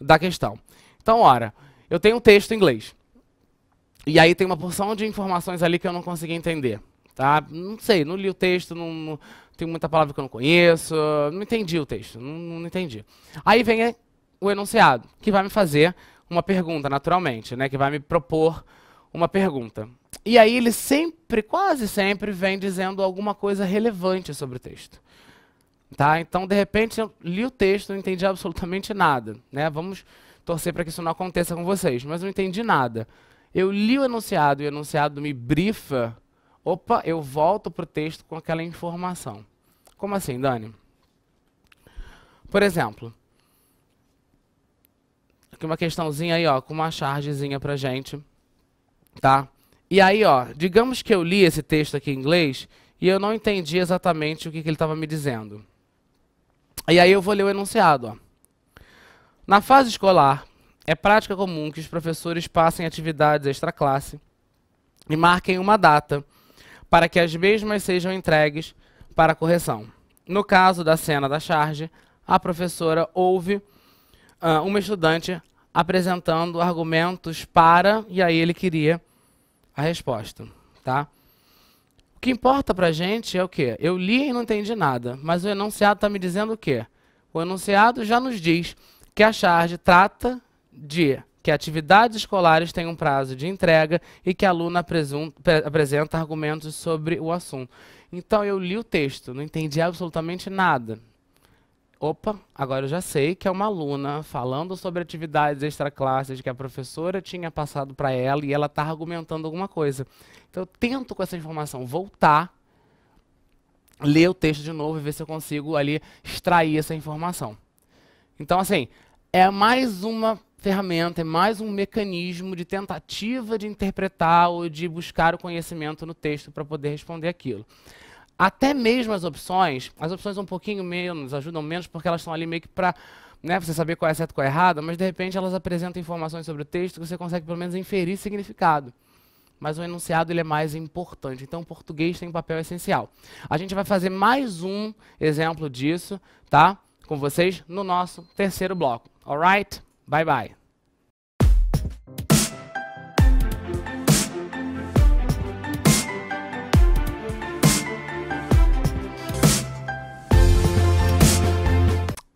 da questão. Então, ora, eu tenho um texto em inglês, e aí tem uma porção de informações ali que eu não consegui entender, tá? Não sei, não li o texto, não tem muita palavra que eu não conheço, não entendi o texto, não entendi. Aí vem o enunciado, que vai me fazer uma pergunta, naturalmente, né? Que vai me propor uma pergunta. E aí ele sempre, quase sempre, vem dizendo alguma coisa relevante sobre o texto. Tá? Então, de repente, eu li o texto, não entendi absolutamente nada. Né? Vamos torcer para que isso não aconteça com vocês, mas não entendi nada. Eu li o enunciado e o enunciado me brifa, opa, eu volto para o texto com aquela informação. Como assim, Dani? Por exemplo, aqui uma questãozinha aí, ó, com uma chargezinha pra gente, tá? E aí, ó, digamos que eu li esse texto aqui em inglês e eu não entendi exatamente o que ele estava me dizendo. E aí eu vou ler o enunciado, ó. Na fase escolar, é prática comum que os professores passem atividades extraclasse e marquem uma data para que as mesmas sejam entregues para correção. No caso da cena da charge, a professora ouve uma estudante apresentando argumentos para, e aí ele queria a resposta, tá? O que importa pra gente é o quê? Eu li e não entendi nada, mas o enunciado está me dizendo o quê? O enunciado já nos diz que a charge trata de que atividades escolares têm um prazo de entrega e que a aluna apresenta argumentos sobre o assunto. Então eu li o texto, não entendi absolutamente nada. Opa, agora eu já sei que é uma aluna falando sobre atividades extraclasses que a professora tinha passado para ela e ela está argumentando alguma coisa. Então eu tento com essa informação voltar, ler o texto de novo e ver se eu consigo ali extrair essa informação. Então assim, é mais uma ferramenta, é mais um mecanismo de tentativa de interpretar ou de buscar o conhecimento no texto para poder responder aquilo. Até mesmo as opções um pouquinho menos, ajudam menos porque elas estão ali meio que para, né, você saber qual é certo e qual é errado, mas de repente elas apresentam informações sobre o texto que você consegue pelo menos inferir significado. Mas o enunciado ele é mais importante, então o português tem um papel essencial. A gente vai fazer mais um exemplo disso, tá? Com vocês no nosso terceiro bloco. Alright? Bye bye.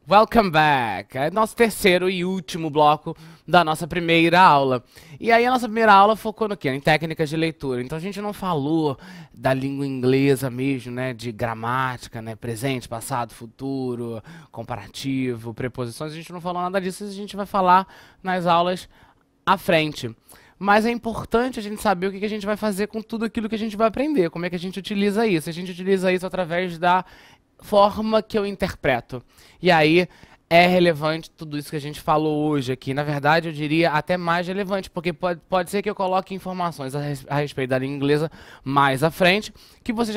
Welcome back! É nosso terceiro e último bloco da nossa primeira aula. E aí a nossa primeira aula focou no quê? Em técnicas de leitura. Então a gente não falou da língua inglesa mesmo, né? De gramática, né? Presente, passado, futuro, comparativo, preposições. A gente não falou nada disso, a gente vai falar nas aulas à frente. Mas é importante a gente saber o que a gente vai fazer com tudo aquilo que a gente vai aprender. Como é que a gente utiliza isso? A gente utiliza isso através da forma que eu interpreto. E aí é relevante tudo isso que a gente falou hoje aqui. Na verdade, eu diria até mais relevante, porque pode ser que eu coloque informações a respeito da língua inglesa mais à frente, que vocês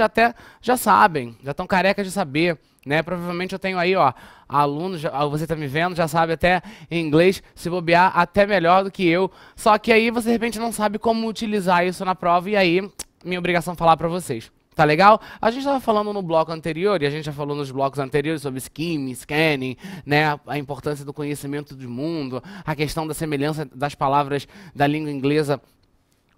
já sabem, já estão carecas de saber, né? Provavelmente eu tenho aí, ó, alunos, você está me vendo, já sabe até em inglês, se bobear até melhor do que eu. Só que aí você de repente não sabe como utilizar isso na prova, e aí minha obrigação é falar para vocês. Tá legal? A gente estava falando no bloco anterior, e a gente já falou nos blocos anteriores sobre skimming, scanning, né, a importância do conhecimento do mundo, a questão da semelhança das palavras da língua inglesa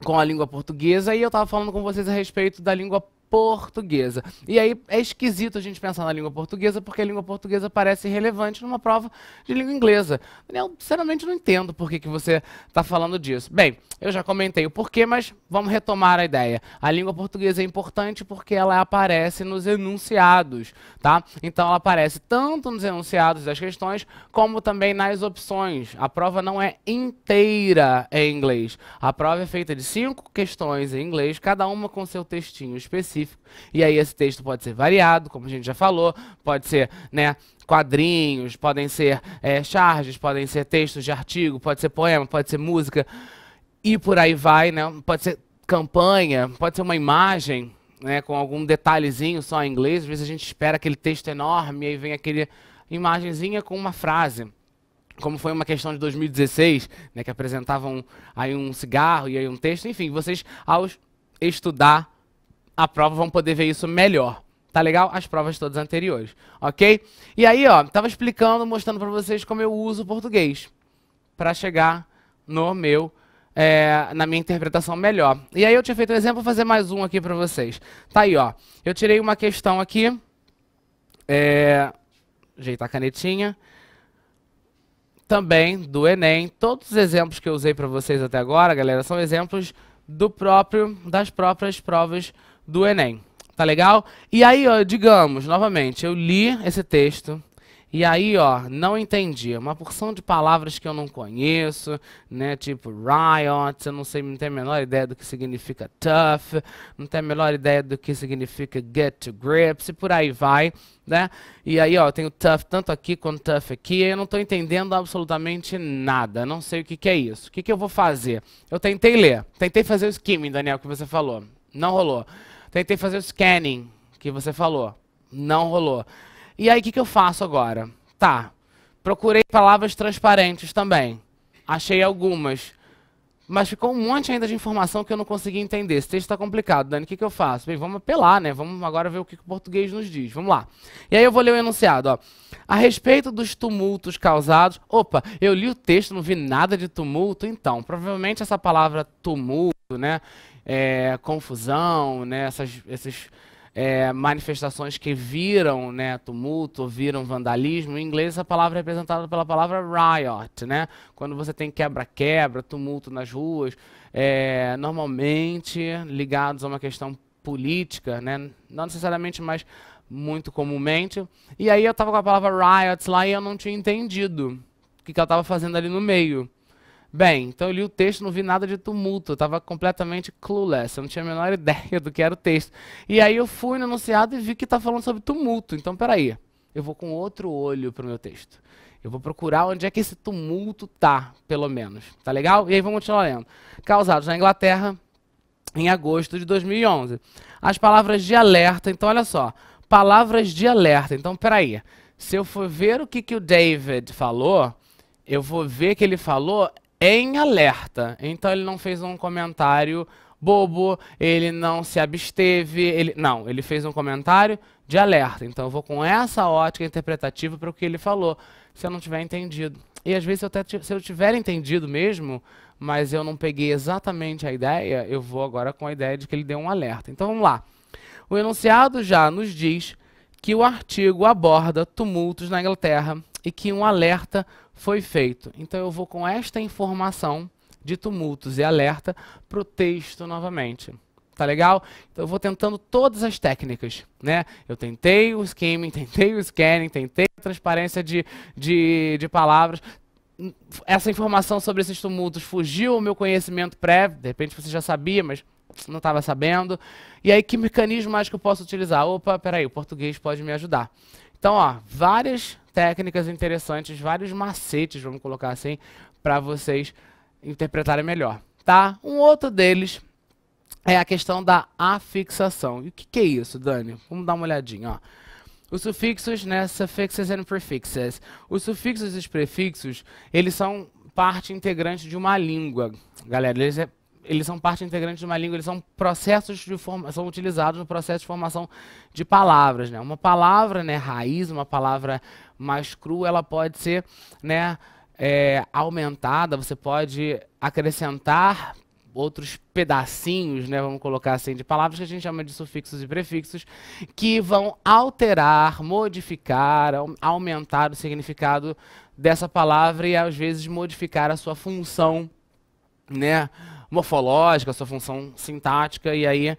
com a língua portuguesa, e eu estava falando com vocês a respeito da língua portuguesa. E aí é esquisito a gente pensar na língua portuguesa, porque a língua portuguesa parece irrelevante numa prova de língua inglesa. Eu, sinceramente, não entendo por que você está falando disso. Bem, eu já comentei o porquê, mas vamos retomar a ideia. A língua portuguesa é importante porque ela aparece nos enunciados, tá? Então ela aparece tanto nos enunciados das questões, como também nas opções. A prova não é inteira em inglês. A prova é feita de 5 questões em inglês, cada uma com seu textinho específico. E aí esse texto pode ser variado, como a gente já falou, pode ser, né, quadrinhos, podem ser charges, podem ser textos de artigo, pode ser poema, pode ser música, e por aí vai, né? Pode ser campanha, pode ser uma imagem, né, com algum detalhezinho só em inglês. Às vezes a gente espera aquele texto enorme, e aí vem aquele imagenzinha com uma frase. Como foi uma questão de 2016, né, que apresentavam aí um cigarro e aí um texto. Enfim, vocês, ao estudar a prova, vão poder ver isso melhor. Tá legal? As provas todas anteriores, ok? E aí, ó, tava explicando, mostrando para vocês como eu uso o português para chegar no meu, na minha interpretação melhor. E aí eu tinha feito um exemplo, vou fazer mais um aqui para vocês. Tá aí, ó. Eu tirei uma questão aqui, ajeitar a canetinha, também do Enem. Todos os exemplos que eu usei para vocês até agora, galera, são exemplos das próprias provas do Enem. Tá legal? E aí, ó, digamos, novamente, eu li esse texto e aí, ó, não entendi. Uma porção de palavras que eu não conheço, né? Tipo riot, eu não sei, não tenho a menor ideia do que significa tough, não tenho a menor ideia do que significa get to grips e por aí vai, né? E aí, ó, eu tenho tough tanto aqui quanto tough aqui, e eu não estou entendendo absolutamente nada, não sei o que é isso. O que eu vou fazer? Eu tentei ler, tentei fazer o skimming, Daniel, que você falou, não rolou. Tentei fazer o scanning, que você falou, não rolou. E aí, o que eu faço agora? Tá, procurei palavras transparentes também. Achei algumas. Mas ficou um monte ainda de informação que eu não consegui entender. Esse texto está complicado, Dani. O que eu faço? Bem, vamos apelar, né? Vamos agora ver o que o português nos diz. Vamos lá. E aí eu vou ler o enunciado, ó. A respeito dos tumultos causados... Opa, eu li o texto, não vi nada de tumulto. Então, provavelmente essa palavra tumulto, né? Confusão, né? Esses manifestações que viram, né, tumulto, viram vandalismo. Em inglês, essa palavra é representada pela palavra riot, né? Quando você tem quebra-quebra, tumulto nas ruas, normalmente ligados a uma questão política, né? Não necessariamente, mas muito comumente. E aí eu estava com a palavra riots lá e eu não tinha entendido o que ela estava fazendo ali no meio. Bem, então eu li o texto, não vi nada de tumulto, eu estava completamente clueless, eu não tinha a menor ideia do que era o texto. E aí eu fui no enunciado e vi que está falando sobre tumulto. Então, peraí, eu vou com outro olho para o meu texto. Eu vou procurar onde é que esse tumulto tá, pelo menos. Tá legal? E aí vamos continuar lendo. Causados na Inglaterra em agosto de 2011. As palavras de alerta, então olha só, palavras de alerta. Então, peraí, se eu for ver o que o David falou, eu vou ver que ele falou em alerta. Então, ele não fez um comentário bobo, ele não se absteve, ele fez um comentário de alerta. Então, eu vou com essa ótica interpretativa para o que ele falou, se eu não tiver entendido. E às vezes, se eu tiver entendido mesmo, mas eu não peguei exatamente a ideia, eu vou agora com a ideia de que ele deu um alerta. Então, vamos lá. O enunciado já nos diz que o artigo aborda tumultos na Inglaterra e que um alerta foi feito. Então, eu vou com esta informação de tumultos e alerta para o texto novamente. Tá legal? Então eu vou tentando todas as técnicas, né? Eu tentei o skimming, tentei o scanning, tentei a transparência de palavras. Essa informação sobre esses tumultos fugiu ao meu conhecimento prévio, de repente você já sabia, mas não estava sabendo. E aí que mecanismo mais que eu posso utilizar? Opa, peraí, o português pode me ajudar. Então, ó, várias técnicas interessantes, vários macetes, vamos colocar assim, para vocês interpretarem melhor, tá? Um outro deles é a questão da afixação. E o que é isso, Dani? Vamos dar uma olhadinha, ó. Os sufixos, né, suffixes and prefixes. Os sufixos e os prefixos, eles são parte integrante de uma língua. Galera, eles são parte integrante de uma língua, eles são processos de são utilizados no processo de formação de palavras, né? Uma palavra, né, raiz, uma palavra mais crua, ela pode ser, né, aumentada, você pode acrescentar outros pedacinhos, né, vamos colocar assim, de palavras que a gente chama de sufixos e prefixos, que vão alterar, modificar, aumentar o significado dessa palavra e às vezes modificar a sua função, né, morfológica, a sua função sintática. E aí,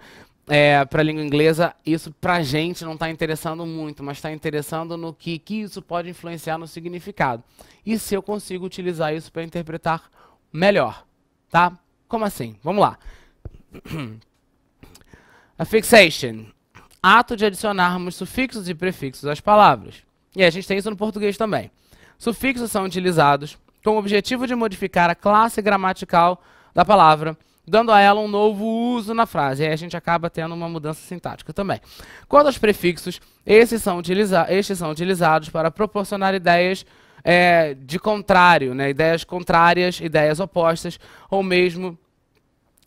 para a língua inglesa, isso para a gente não está interessando muito, mas está interessando no que isso pode influenciar no significado. E se eu consigo utilizar isso para interpretar melhor, tá? Como assim? Vamos lá. Affixation. Ato de adicionarmos sufixos e prefixos às palavras. E a gente tem isso no português também. Sufixos são utilizados com o objetivo de modificar a classe gramatical da palavra, dando a ela um novo uso na frase. E aí a gente acaba tendo uma mudança sintática também. Quanto aos prefixos, estes são utilizados para proporcionar ideias de contrário, né? Ideias contrárias, ideias opostas, ou mesmo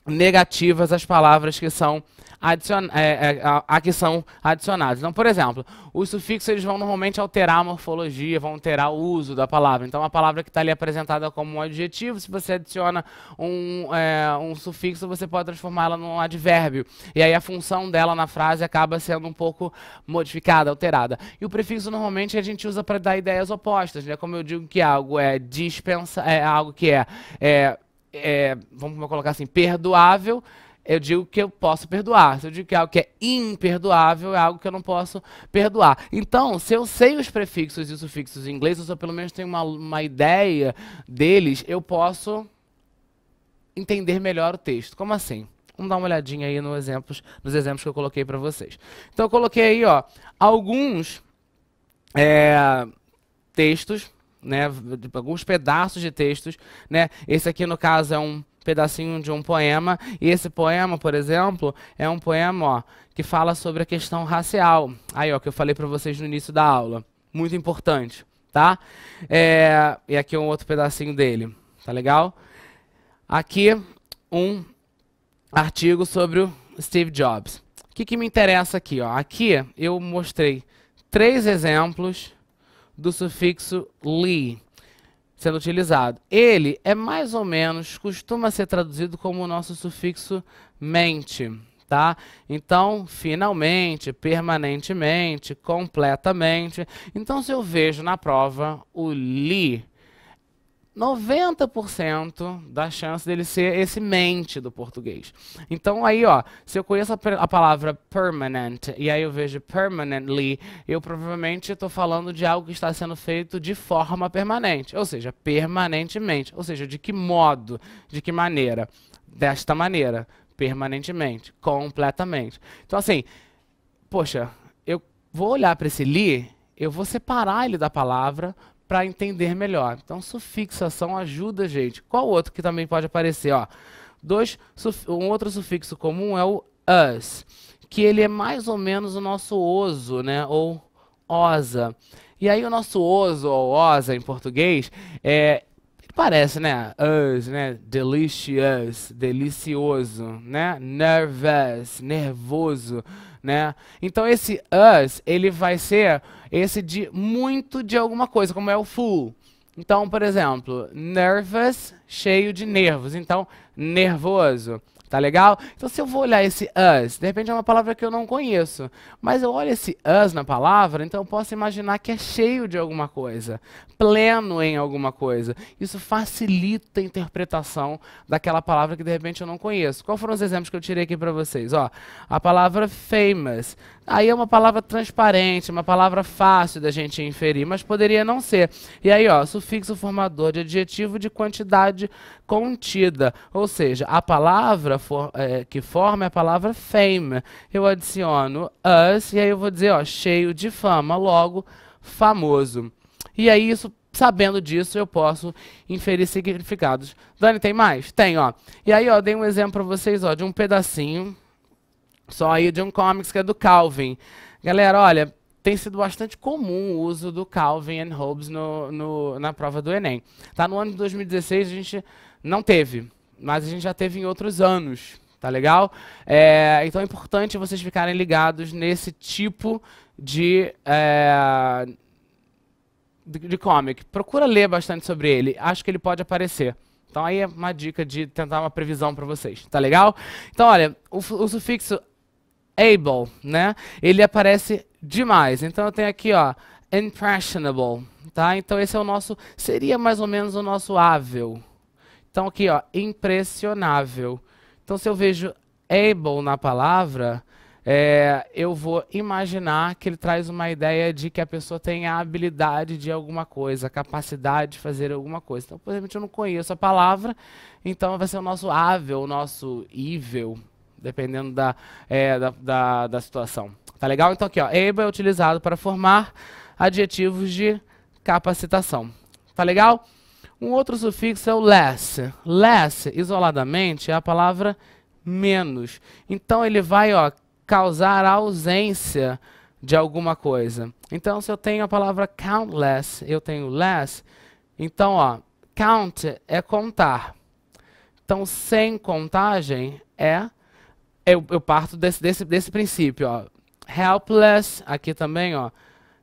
negativas às palavras que são que são adicionadas. Então, por exemplo, os sufixos eles vão normalmente alterar a morfologia, vão alterar o uso da palavra. Então, a palavra que está ali apresentada como um adjetivo, se você adiciona um sufixo, você pode transformá-la num advérbio. E aí a função dela na frase acaba sendo um pouco modificada, alterada. E o prefixo, normalmente, a gente usa para dar ideias opostas, né? Como eu digo que algo algo que vamos colocar assim, perdoável, eu digo que eu posso perdoar. Se eu digo que algo que é imperdoável, é algo que eu não posso perdoar. Então, se eu sei os prefixos e sufixos em inglês, ou se eu pelo menos tenho uma ideia deles, eu posso entender melhor o texto. Como assim? Vamos dar uma olhadinha aí nos exemplos que eu coloquei para vocês. Então, eu coloquei aí, ó, alguns textos, né, alguns pedaços de textos, né? Esse aqui, no caso, é um pedacinho de um poema, e esse poema, por exemplo, é um poema, ó, que fala sobre a questão racial. Aí, ó, que eu falei para vocês no início da aula. Muito importante, tá? E aqui um outro pedacinho dele, tá legal? Aqui, um artigo sobre o Steve Jobs. O que me interessa aqui, ó? Aqui eu mostrei 3 exemplos do sufixo "ly" sendo utilizado. Ele é mais ou menos, costuma ser traduzido como o nosso sufixo "mente", tá? Então, finalmente, permanentemente, completamente. Então, se eu vejo na prova o "ly", 90% da chance dele ser esse "mente" do português. Então aí, ó, se eu conheço a palavra permanent e aí eu vejo permanently, eu provavelmente estou falando de algo que está sendo feito de forma permanente, ou seja, permanentemente. Ou seja, de que modo, de que maneira? Desta maneira, permanentemente, completamente. Então assim, poxa, eu vou olhar para esse "ly", eu vou separar ele da palavra para entender melhor. Então, sufixação ajuda a gente. Qual outro que também pode aparecer? Ó? Um outro sufixo comum é o us, que ele é mais ou menos o nosso oso, né? Ou osa. E aí o nosso oso ou osa em português parece, né? Us, né? Delicious, delicioso, né? Nervous, nervoso, né? Então esse us, ele vai ser esse de muito de alguma coisa, como é o full. Então, por exemplo, nervous, cheio de nervos. Então, nervoso. Tá legal? Então, se eu vou olhar esse us, de repente é uma palavra que eu não conheço, mas eu olho esse us na palavra, então eu posso imaginar que é cheio de alguma coisa, pleno em alguma coisa. Isso facilita a interpretação daquela palavra que de repente eu não conheço. Quais foram os exemplos que eu tirei aqui para vocês? Ó, a palavra famous. Aí é uma palavra transparente, uma palavra fácil da gente inferir, mas poderia não ser. E aí, ó, sufixo formador de adjetivo de quantidade contida. Ou seja, a palavra que forma é a palavra fame. Eu adiciono us e aí eu vou dizer, ó, cheio de fama, logo famoso. E aí, sabendo disso, eu posso inferir significados. Dani, tem mais? Tem, ó. E aí, ó, dei um exemplo para vocês, ó, de um pedacinho só aí de um comics que é do Calvin. Galera, olha, tem sido bastante comum o uso do Calvin and Hobbes na prova do Enem. Tá, no ano de 2016 a gente não teve, mas a gente já teve em outros anos, tá legal? Então é importante vocês ficarem ligados nesse tipo de comic. Procura ler bastante sobre ele, acho que ele pode aparecer. Então aí é uma dica de tentar uma previsão para vocês, tá legal? Então olha, o sufixo able, né? Ele aparece demais. Então eu tenho aqui, ó, impressionable, tá? Então esse é o nosso, seria mais ou menos o nosso ável. Então aqui, ó, impressionável. Então se eu vejo able na palavra, eu vou imaginar que ele traz uma ideia de que a pessoa tem a habilidade de alguma coisa, a capacidade de fazer alguma coisa. Então, por exemplo, eu não conheço a palavra, então vai ser o nosso ável, o nosso evil, dependendo da situação. Tá legal? Então aqui, ó, able é utilizado para formar adjetivos de capacitação. Tá legal? Um outro sufixo é o less. Less, isoladamente, é a palavra menos. Então ele vai, ó, causar a ausência de alguma coisa. Então se eu tenho a palavra countless, eu tenho less, então, ó, count é contar. Então sem contagem eu parto desse princípio, ó. Helpless, aqui também, ó.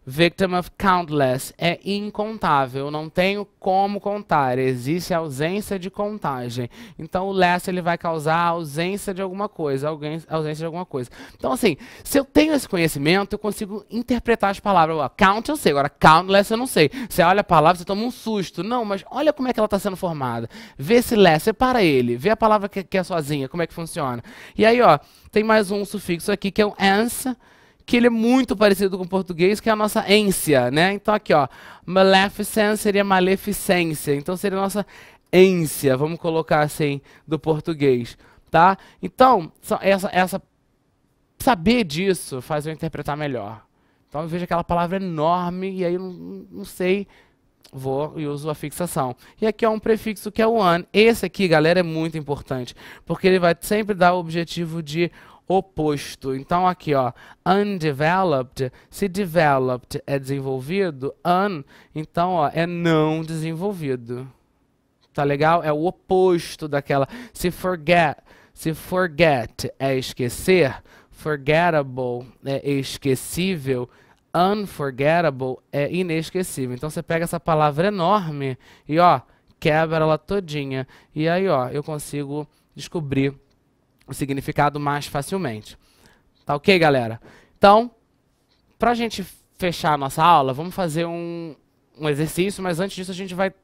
Victim of countless, é incontável, eu não tenho como contar, existe ausência de contagem. Então o less ele vai causar a ausência de alguma coisa, ausência de alguma coisa. Então assim, se eu tenho esse conhecimento, eu consigo interpretar as palavras. Ó, count eu sei, agora countless eu não sei. Você olha a palavra, você toma um susto. Não, mas olha como é que ela está sendo formada. Vê esse less, separa ele, vê a palavra que é sozinha, como é que funciona. E aí, ó, tem mais um sufixo aqui que é o ans, que ele é muito parecido com o português, que é a nossa ência, né? Então aqui, ó, maleficence seria maleficência, então seria a nossa ência, vamos colocar assim, do português, tá? Então, saber disso faz eu interpretar melhor. Então eu vejo aquela palavra enorme e aí eu não sei, vou e uso a fixação. E aqui é um prefixo que é o an. Esse aqui, galera, é muito importante, porque ele vai sempre dar o objetivo de oposto. Então aqui, ó, undeveloped, se developed é desenvolvido, então, ó, é não desenvolvido. Tá legal? É o oposto daquela. Se forget é esquecer, forgettable é esquecível, unforgettable é inesquecível. Então você pega essa palavra enorme e, ó, quebra ela todinha. E aí, ó, eu consigo descobrir o significado mais facilmente. Tá ok, galera? Então, pra gente fechar a nossa aula, vamos fazer um exercício, mas antes disso a gente vai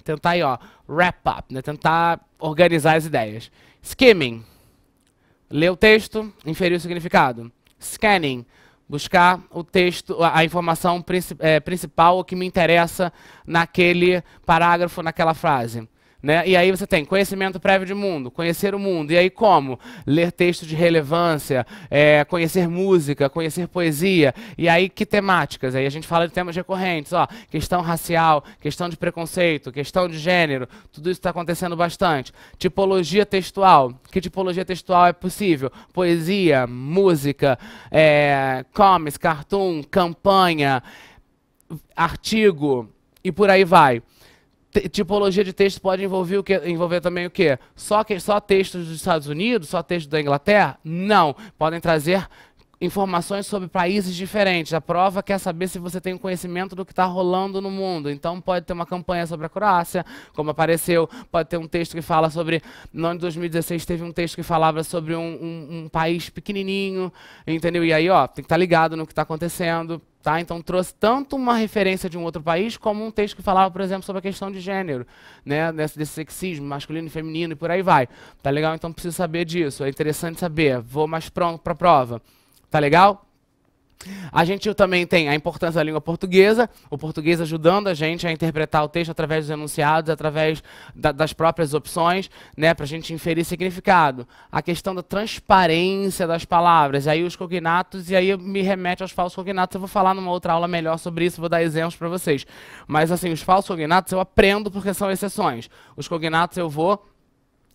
tentar aí, ó, wrap up, né? Tentar organizar as ideias. Skimming, ler o texto, inferir o significado. Scanning, buscar o texto, a informação principal, o que me interessa naquele parágrafo, naquela frase. né? E aí você tem conhecimento prévio de mundo, conhecer o mundo. E aí como? Ler textos de relevância, conhecer música, conhecer poesia. E aí que temáticas? Aí a gente fala de temas recorrentes, ó, questão racial, questão de preconceito, questão de gênero. Tudo isso está acontecendo bastante. Tipologia textual. Que tipologia textual é possível? Poesia, música, comics, cartoon, campanha, artigo e por aí vai. Tipologia de texto pode envolver também o quê? Só textos dos Estados Unidos? Só textos da Inglaterra? Não. Podem trazer informações sobre países diferentes. A prova quer saber se você tem um conhecimento do que está rolando no mundo. Então pode ter uma campanha sobre a Croácia, como apareceu. Pode ter um texto que fala sobre... No ano de 2016 teve um texto que falava sobre um país pequenininho, entendeu? E aí, ó, tem que estar ligado no que está acontecendo. Tá? Então trouxe tanto uma referência de um outro país, como um texto que falava, por exemplo, sobre a questão de gênero, né? desse sexismo, masculino e feminino, e por aí vai. Tá legal? Então preciso saber disso, é interessante saber. Vou mais pronto para a prova. Tá legal? A gente também tem a importância da língua portuguesa, o português ajudando a gente a interpretar o texto através dos enunciados, através das próprias opções, né, para a gente inferir significado. A questão da transparência das palavras, aí os cognatos, e aí me remete aos falsos cognatos. Eu vou falar numa outra aula melhor sobre isso, vou dar exemplos para vocês. Mas assim, os falsos cognatos eu aprendo porque são exceções. Os cognatos eu vou,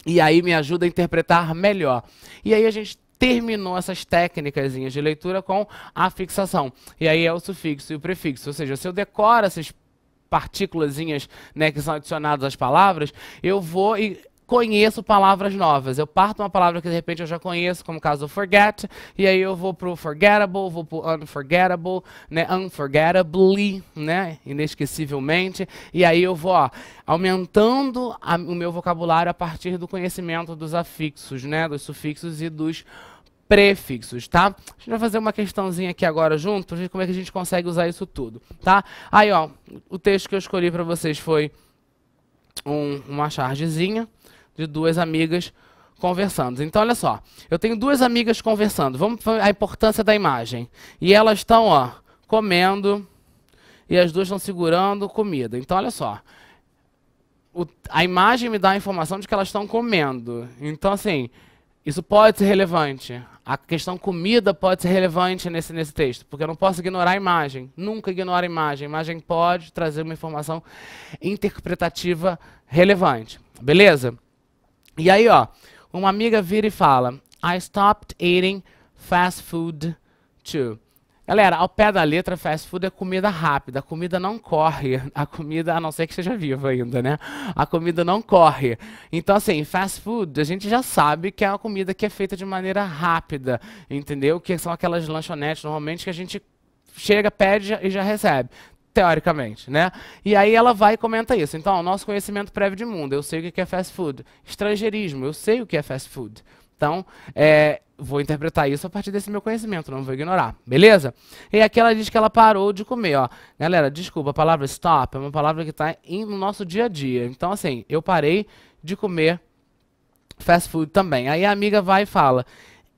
e aí me ajuda a interpretar melhor. E aí a gente terminou essas técnicas de leitura com a fixação. E aí é o sufixo e o prefixo. Ou seja, se eu decoro essas partículazinhas, né, que são adicionadas às palavras, eu vou e conheço palavras novas. Eu parto uma palavra que de repente eu já conheço, como o caso do forget, e aí eu vou pro forgettable, vou pro unforgettable, né, unforgettably, né, inesquecivelmente, e aí eu vou, ó, aumentando o meu vocabulário a partir do conhecimento dos afixos, né, dos sufixos e dos prefixos, tá? A gente vai fazer uma questãozinha aqui agora junto, para ver como é que a gente consegue usar isso tudo, tá? Aí, ó, o texto que eu escolhi para vocês foi uma chargezinha de duas amigas conversando. Então, olha só, eu tenho duas amigas conversando. Vamos ver a importância da imagem. E elas estão, ó, comendo, e as duas estão segurando comida. Então, olha só, a imagem me dá a informação de que elas estão comendo. Então, assim, isso pode ser relevante. A questão comida pode ser relevante nesse texto, porque eu não posso ignorar a imagem. Nunca ignoro a imagem. A imagem pode trazer uma informação interpretativa relevante. Beleza? E aí, ó, uma amiga vira e fala: I stopped eating fast food too. Galera, ao pé da letra, fast food é comida rápida. A comida não corre. A comida, a não ser que esteja viva ainda, né? A comida não corre. Então, assim, fast food, a gente já sabe que é uma comida que é feita de maneira rápida, entendeu? Que são aquelas lanchonetes, normalmente, que a gente chega, pede e já recebe. Teoricamente, né? E aí ela vai e comenta isso. Então, o nosso conhecimento prévio de mundo, eu sei o que é fast food. Estrangeirismo, eu sei o que é fast food. Então, vou interpretar isso a partir desse meu conhecimento, não vou ignorar, beleza? E aqui ela diz que ela parou de comer, ó. Galera, desculpa, a palavra stop é uma palavra que está no nosso dia a dia. Então, assim, eu parei de comer fast food também. Aí a amiga vai e fala: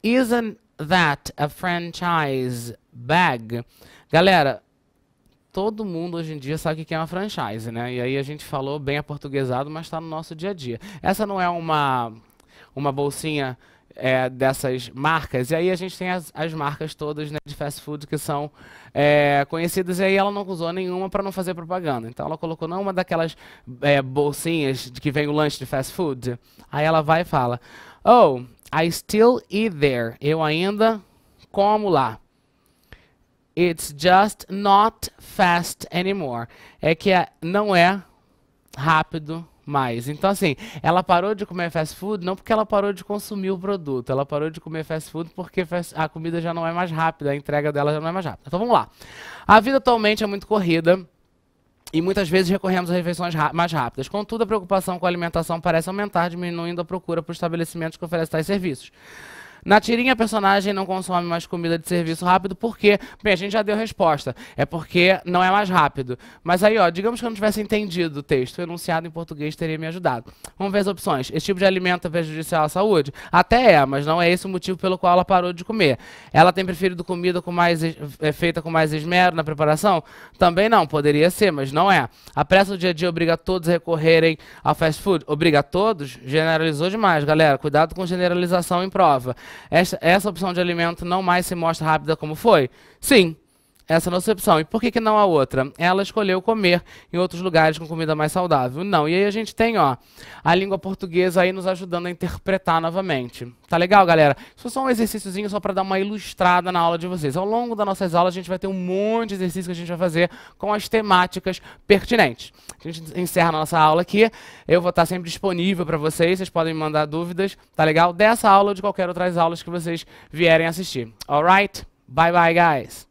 Isn't that a franchise bag? Galera, todo mundo hoje em dia sabe o que é uma franchise, né? E aí a gente falou bem aportuguesado, mas está no nosso dia a dia. Essa não é uma bolsinha dessas marcas, e aí a gente tem as marcas todas, né, de fast food que são conhecidas, e aí ela não usou nenhuma para não fazer propaganda. Então ela colocou não uma daquelas bolsinhas de que vem o lanche de fast food. Aí ela vai e fala: Oh, I still eat there. Eu ainda como lá. It's just not fast anymore. É que não é rápido mais. Então, assim, ela parou de comer fast food não porque ela parou de consumir o produto. Ela parou de comer fast food porque a comida já não é mais rápida, a entrega dela já não é mais rápida. Então, vamos lá. A vida atualmente é muito corrida e muitas vezes recorremos a refeições mais rápidas. Contudo, a preocupação com a alimentação parece aumentar, diminuindo a procura por estabelecimentos que oferecem tais serviços. Na tirinha, a personagem não consome mais comida de serviço rápido porque, bem, a gente já deu resposta. É porque não é mais rápido. Mas aí, ó, digamos que eu não tivesse entendido o texto, o enunciado em português teria me ajudado. Vamos ver as opções. Esse tipo de alimento é prejudicial à saúde? Até é, mas não é esse o motivo pelo qual ela parou de comer. Ela tem preferido comida feita com mais esmero na preparação? Também não, poderia ser, mas não é. A pressa do dia a dia obriga todos a recorrerem ao fast food? Obriga todos? Generalizou demais, galera. Cuidado com generalização em prova. Essa opção de alimento não mais se mostra rápida como foi? Sim. Essa é a nossa opção. E por que não a outra? Ela escolheu comer em outros lugares com comida mais saudável. Não. E aí a gente tem, ó, a língua portuguesa aí nos ajudando a interpretar novamente. Tá legal, galera? Isso é só um exercíciozinho só para dar uma ilustrada na aula de vocês. Ao longo das nossas aulas a gente vai ter um monte de exercícios que a gente vai fazer com as temáticas pertinentes. A gente encerra a nossa aula aqui. Eu vou estar sempre disponível para vocês. Vocês podem me mandar dúvidas, tá legal? Dessa aula ou de qualquer outras aulas que vocês vierem assistir. Alright? Bye bye, guys!